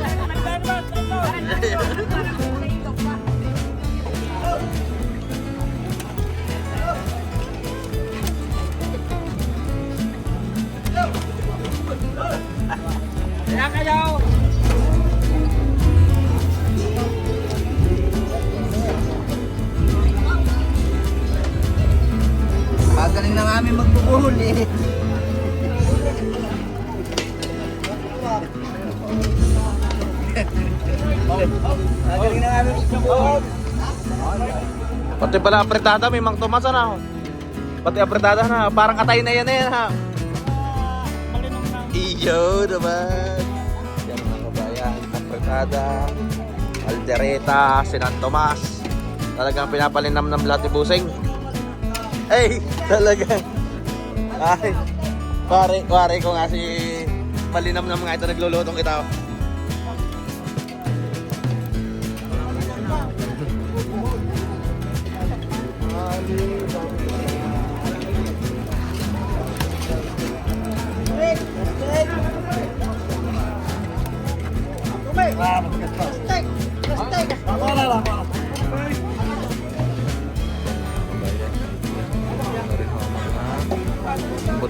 Magaling na nga nun. Pati pala apretada, may Mang Tomas na. Pati apretada na, parang atay na yan ha. Iyo naman. Yan mga kabayan, apretada, aldereta, Sinan Tomas. Talagang pinapalinam-nam lahat ni Busing. Ay, talaga. Ay, pare ko nga si malinam-nam nga ito, naglulutong kita.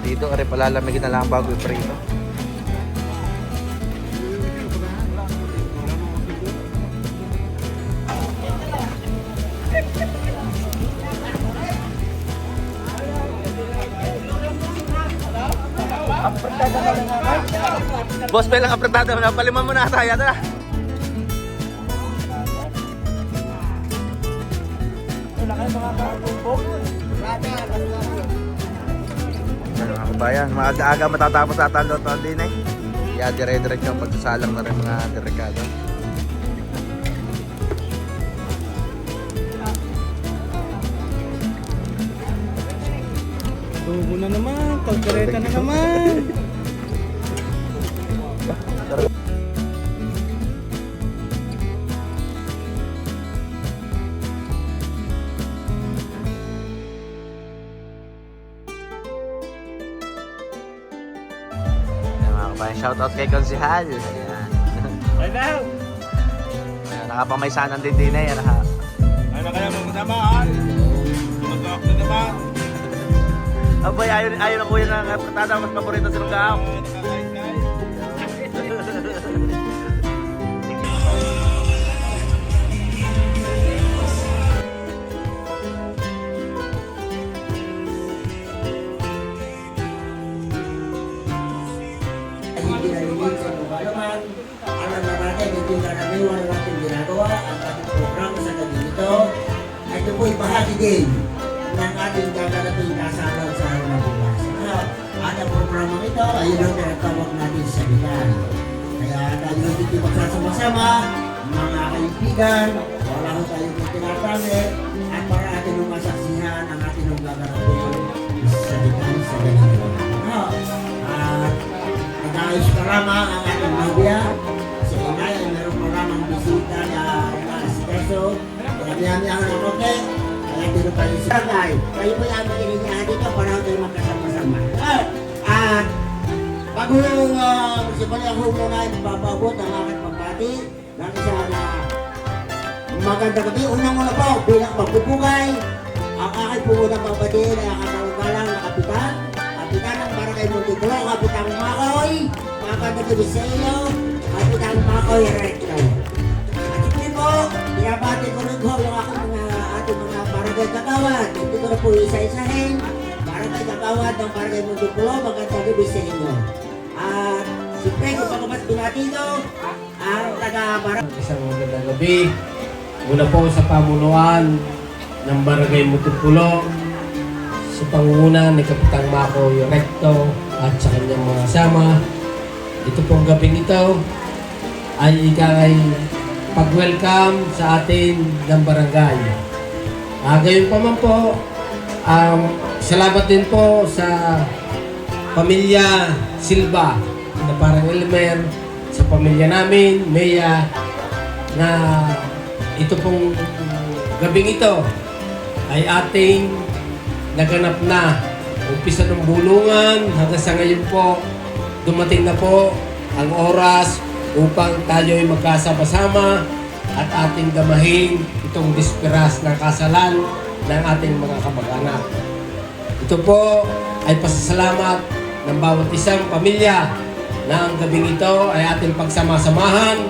Dito, kaya palalamigin na lang bago i-prito. Boss, may lang apretada na. Paliman mo na tayo. Tara. Wala kayo mga kakupok. Mga kabayan, maaga-aga matatapos ata ang loto din eh. Kaya dire-diretso ang pagsasalang na rin mga derekado. Tubo na naman, kalkareta na naman. Shoutout kay Konsihal. Ayan. Ayan, nakapamaisanan din din eh. Yan ha. Ay na kaya mga naman. Tumagawak na naman. Abay, ayaw na kuya ng apretada. Mas paborito si Lugao. Hindi nalilig sa lugar-lugar. Alam na natin, hindi karaniwan natin ginagawa ang ating programa sa gabi ito. Ito po'y bahagi din ng ating gagarating kasalan sa araw na bukas. At ang programa ito ay yun ang tinatawag natin sa bilan. Kaya tayo dito magsasama-sama, mga kaibigan, wala ko tayong tinatali, at para atin ang masaksihan ang ating gagarating sa bilan sa ganito. At nag-ayos karama ang ating nobya. Sa inay ay meron karamang bisita na asikaso. Kaya ang nakote. Kaya dito tayo sa bagay. Kayo po yung makininyahan dito para tayo magkasama-sama. At bago yung municipal ang humunan, bababot ang aking pagbati. Dahil sa maganda gabi. Unang-una po bilang magbubugay. Ang aking pumunang pagbati ay ang katawagalang na kapitan. Kapitan ng Barangay Monticulo, Kapitan Makoy, magandang gabi sa iyo, Kapitan Makoy Recto. At hindi po, binabati ko rin ho yung ating mga barangay kagawad. Hindi ko na po isa-isahin. Barangay kagawad ng Barangay Monticulo, magandang gabi sa inyo. At siyempre, kung pagkamat binatito, ang taga-barangay. Isang magandang gabi. Muna po sa pamunuan ng Barangay Monticulo, sa pangunguna ni Kapitang Makoy Recto at sa kanyang mga kasama. Ito pong gabing ito ay ikay pag-welcome sa atin ng barangay. Gayon pa man po, salamat din po sa pamilya Silva na parang Elmer, sa pamilya namin, Mea, na ito pong gabing ito ay ating naganap na. Umpisa ng bulungan hanggang sa ngayon po, dumating na po ang oras upang tayo ay magkasama-sama at ating damahin itong disperas ng kasalan ng ating mga kamag-anak. Ito po ay pasasalamat ng bawat isang pamilya na ang gabing ito ay ating pagsama-samahan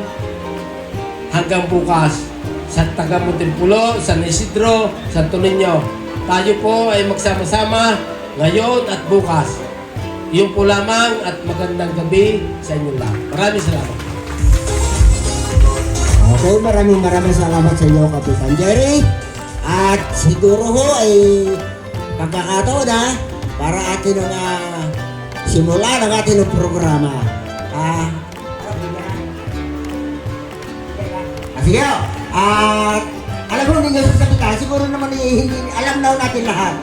hanggang bukas sa taga Monticulo, San Isidro, Santo Niño. Tayo po ay magsama-sama ngayon at bukas. Iyon po lamang at magandang gabi sa inyo lahat. Maraming salamat. Okay, maraming salamat sa iyo, Kapitan Jerry. At siguro ho ay pagkakataon na para atin ang simula ng ating programa. Sige ho. Alam mo ninyo sa sabitan, siguro naman hindi, alam na natin lahat.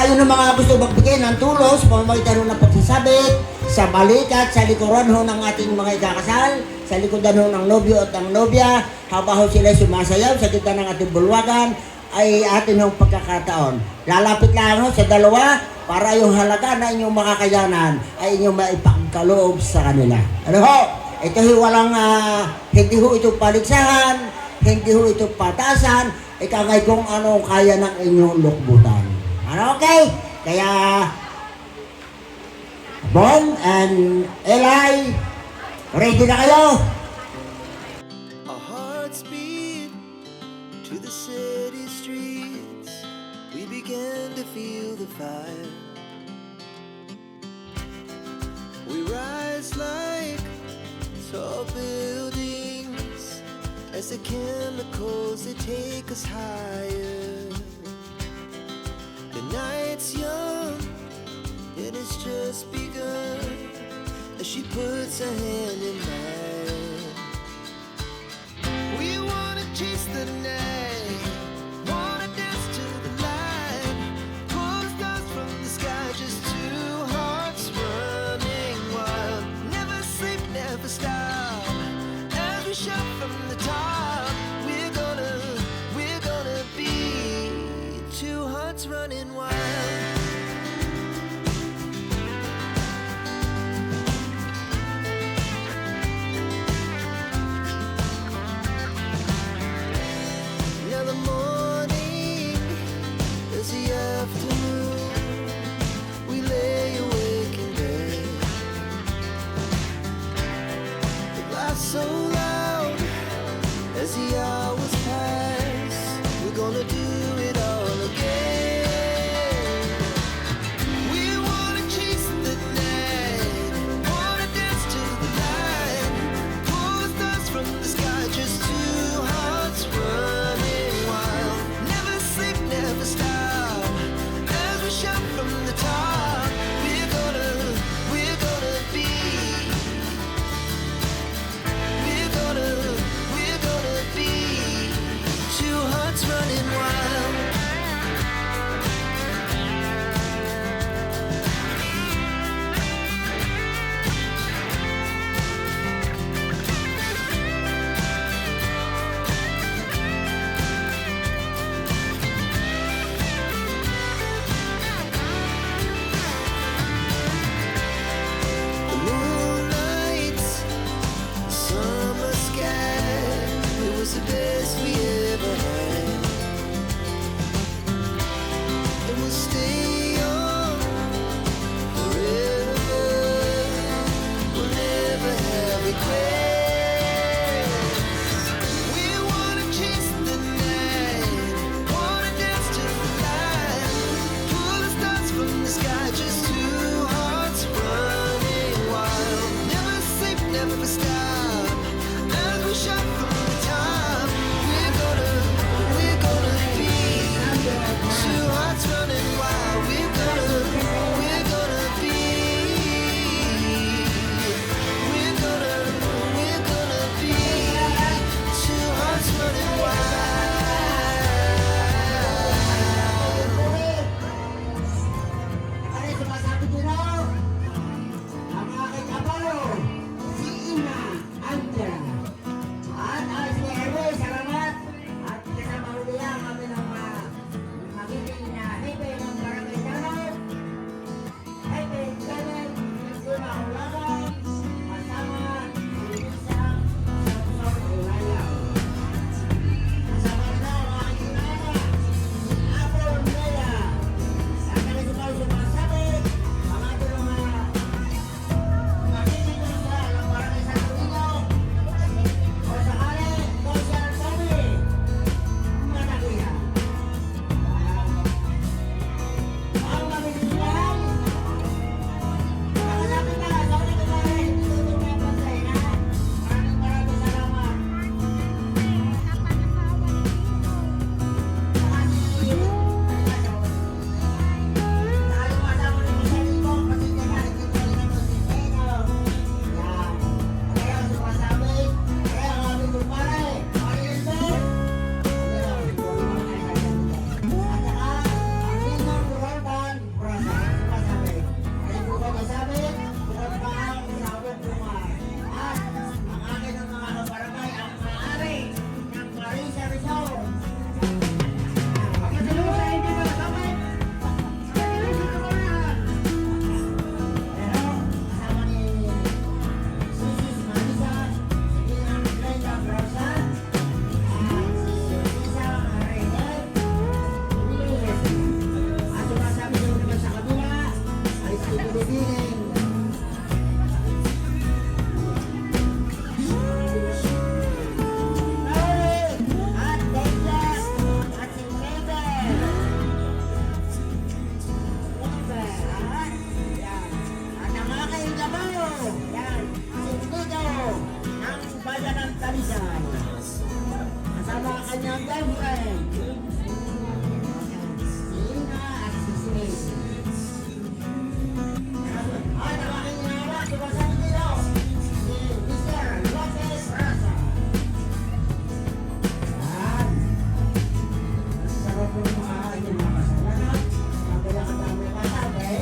Yun ang mga gusto magbigay ng tulong sa pamamagitan ng pagsasabit, sa balikat, sa likuran ho ng ating mga ikakasal, sa likodan ho ng nobyo at ng nobya, habang ho sila sumasayaw sa gitna ng ating bulwagan, ay atin hong pagkakataon. Lalapit lang ho sa dalawa para yung halaga na inyong makakayanan ay inyong maipagkaloob sa kanila. Ano ho? Ito ho walang, hindi ho ito paligsahan, hindi ho ito patasan, ikangay kung ano kaya ng inyong lukbutan. Ano, okay? Kaya, Bon and Eli, ready na kayo? Our hearts beat to the city streets. We began to feel the fire. We rise like tall buildings as the chemicals they take us higher. The night's young, and it's just begun as she puts her hand in mine. We wanna chase the night, wanna dance to the light, pull the stars from the sky, just two hearts running wild. Never sleep, never stop, as we shout from the top. We're gonna be two hearts running wild. Rizal. Kasama ang kanyang girlfriend. Si Ina at si Smith. At ang aking nangawa, sumasabi nila, si Mr. Lopez Raza. Yan. Masarap po yung mga kanyang mga kasalanan. Kapila ka dami masabi.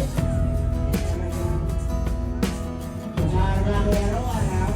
Kumarami araw-araw.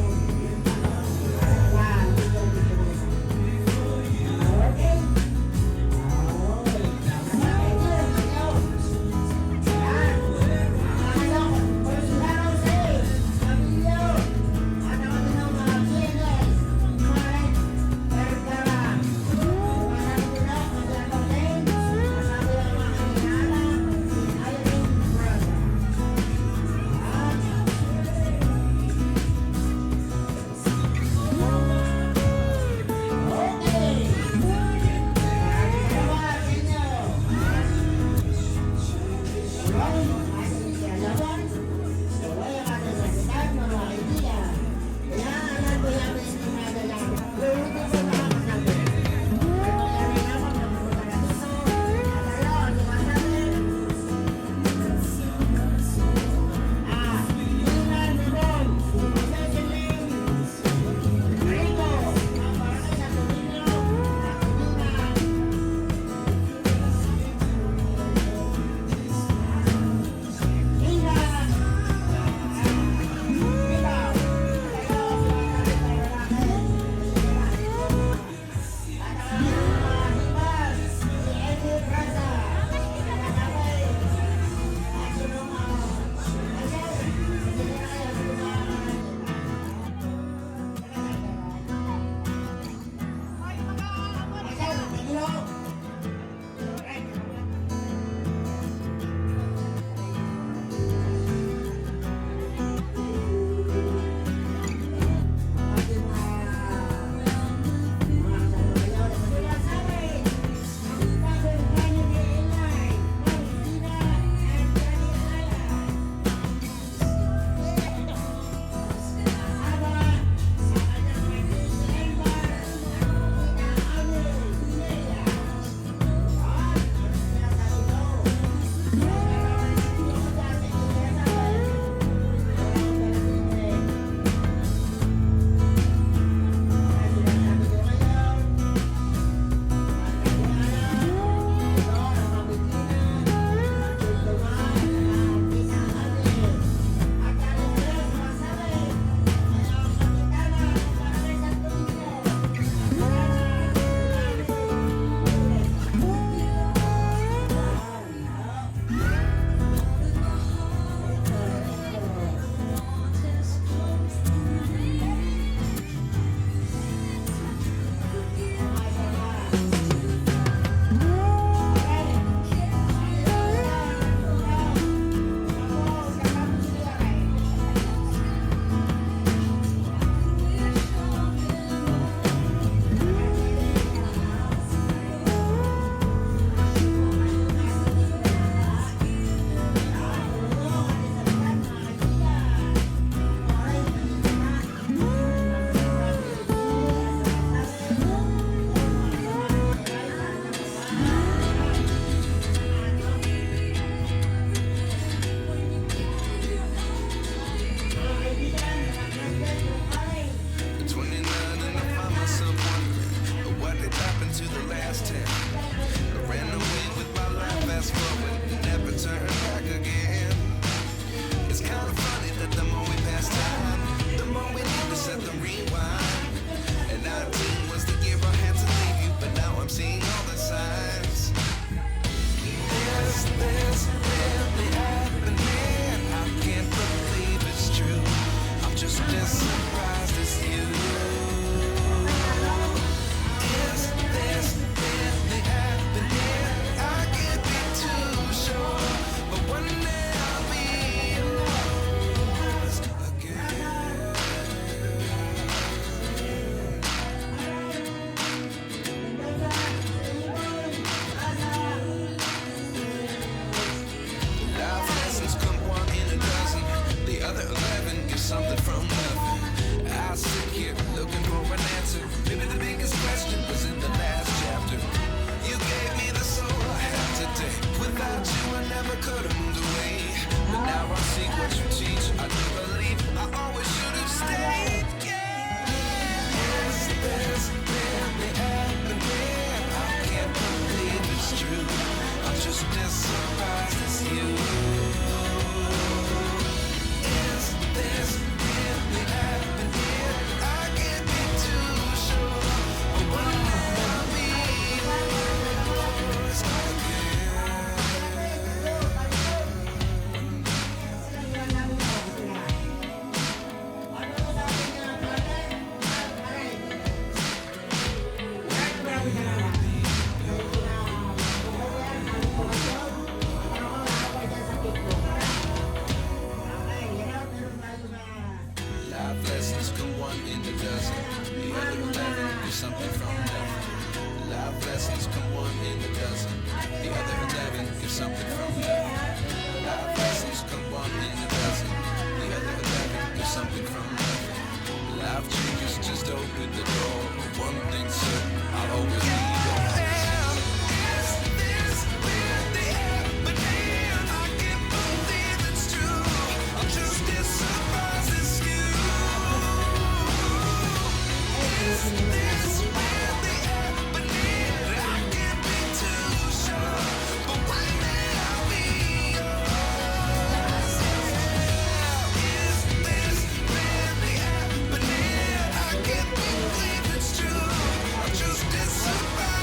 something from nothing. I sit here looking for an answer. could have moved away, but now I see what you teach. I do believe I always should have stayed. Yeah, is this really happening? I can't believe it's true. I'm just as surprised as you. Is this really happening? I can't be too sure, but one day I'll be yours Life lessons come one in a dozen. The other 11 is something from nothing. Life lessons come one in a dozen. The other 11 is something from nothing. Life lessons come one in a dozen. The other 11 is something from nothing. Life changes, just open the door. One thing's certain, I'll always be yours. Is this really happening? I can't believe it's true. I'm just as surprised as you. Is this really happening? I can't be too sure, but one day I'll be yours. Is this really happening? I can't believe it's true. I'm just as surprised.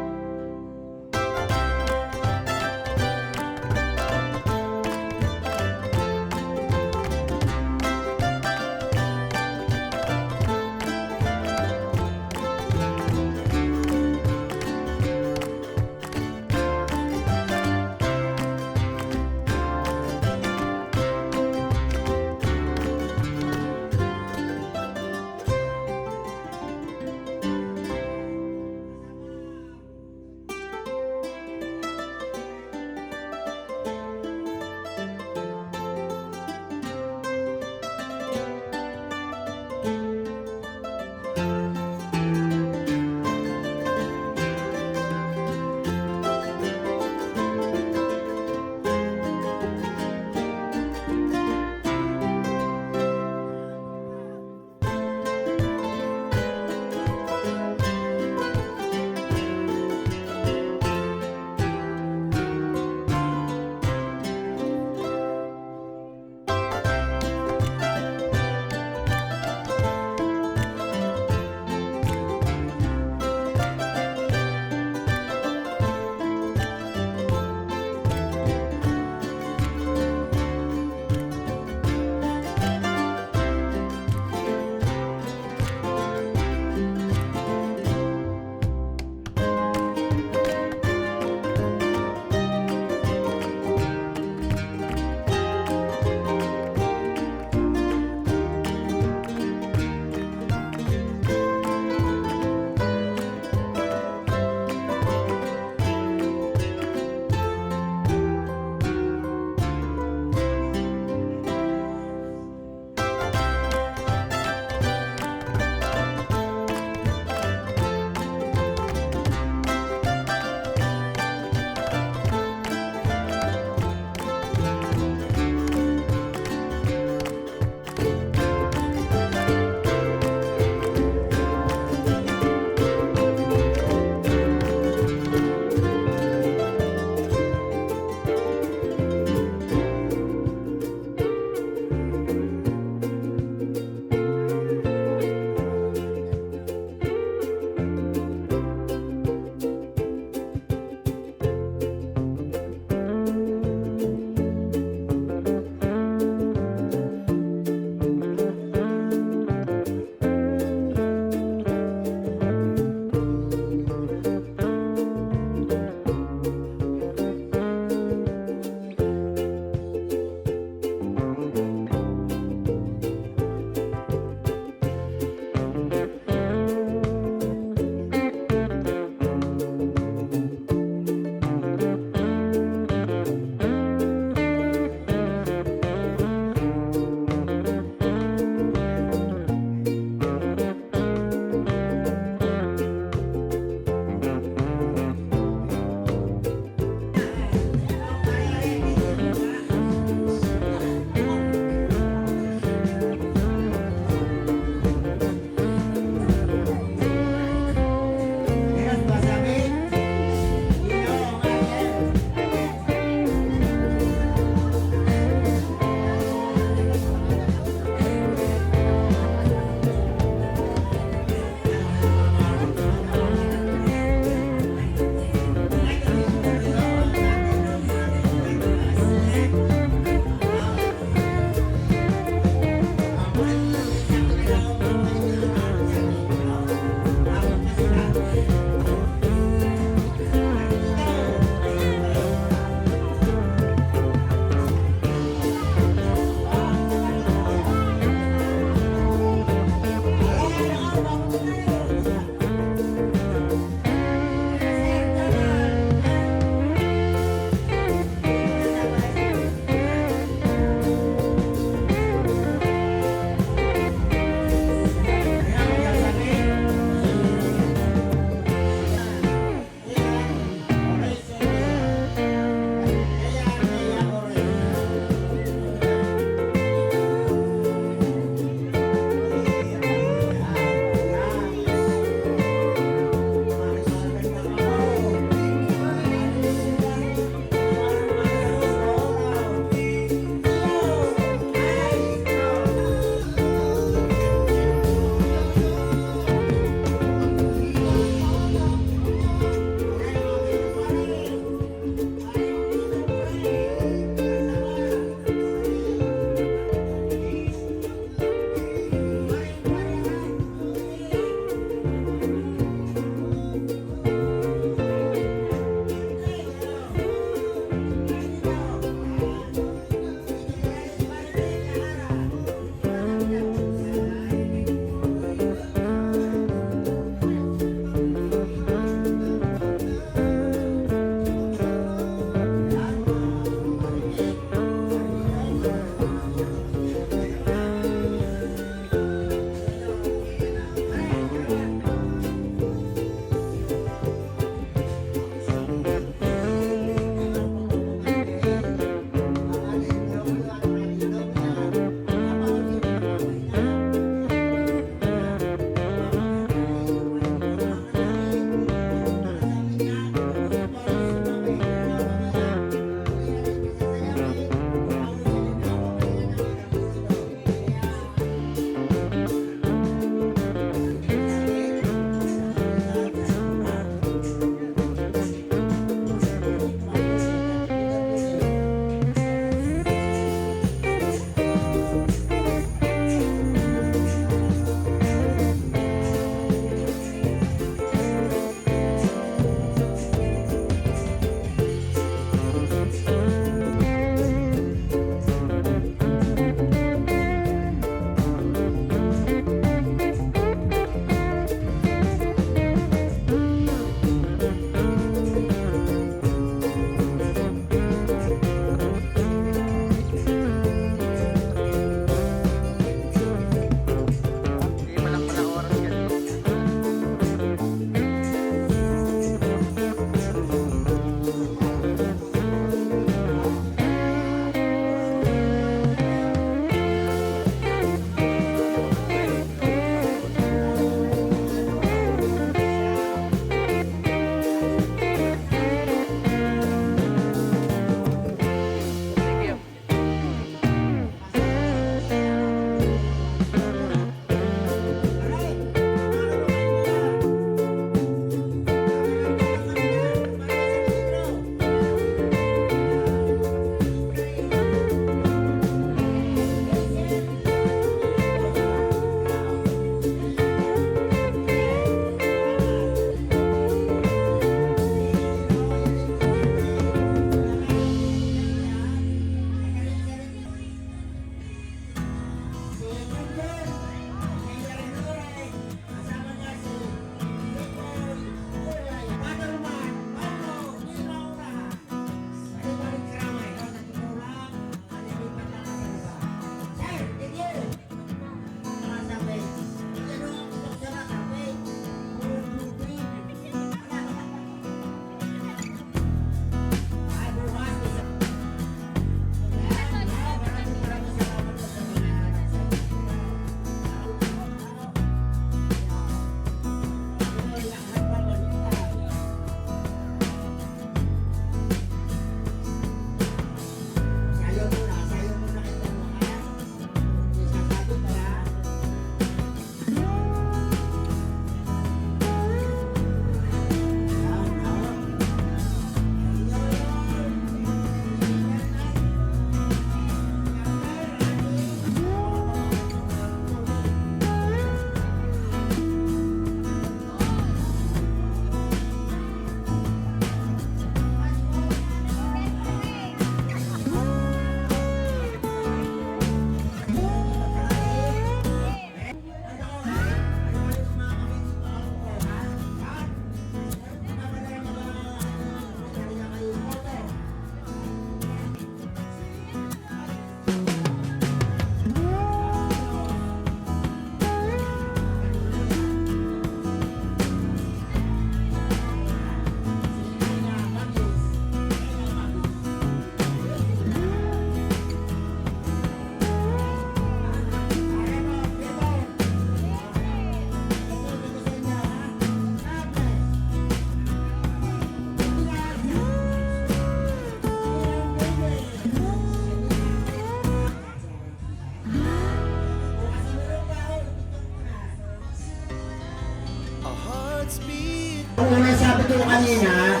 Ang unang sabi ko kanina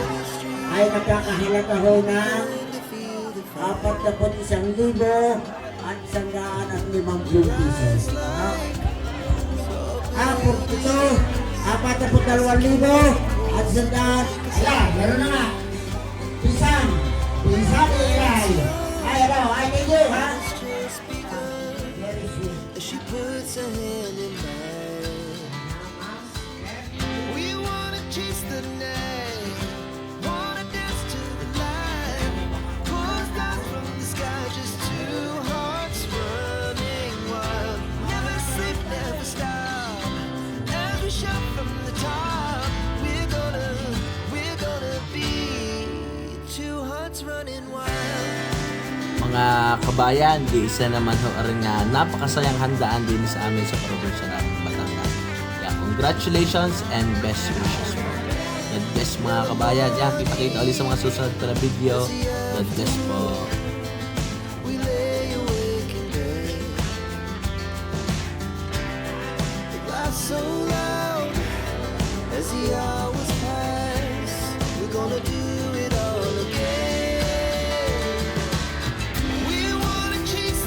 ay nagkakahalaga ho ng 41,150 pisos. Purtito, 42,100 at 100. Ayan, meron na nga. Pisang ilay. Ay, ano, I need you, ha? Very sweet. She puts her hand in mine. We wanna chase the night, wanna dance to the light. Pull stars from the sky, just two hearts running wild. Never sleep, never stop. Every shot from the top. We're gonna be two hearts running wild. Mga kabayan, di isa naman ho rin nga napakasayang handaan din sa amin sa probinsya ng Batangas. Kaya congratulations and best wishes po. God bless mga kabayan. Yan, kita-kita ulit sa mga susunod na video. God bless po.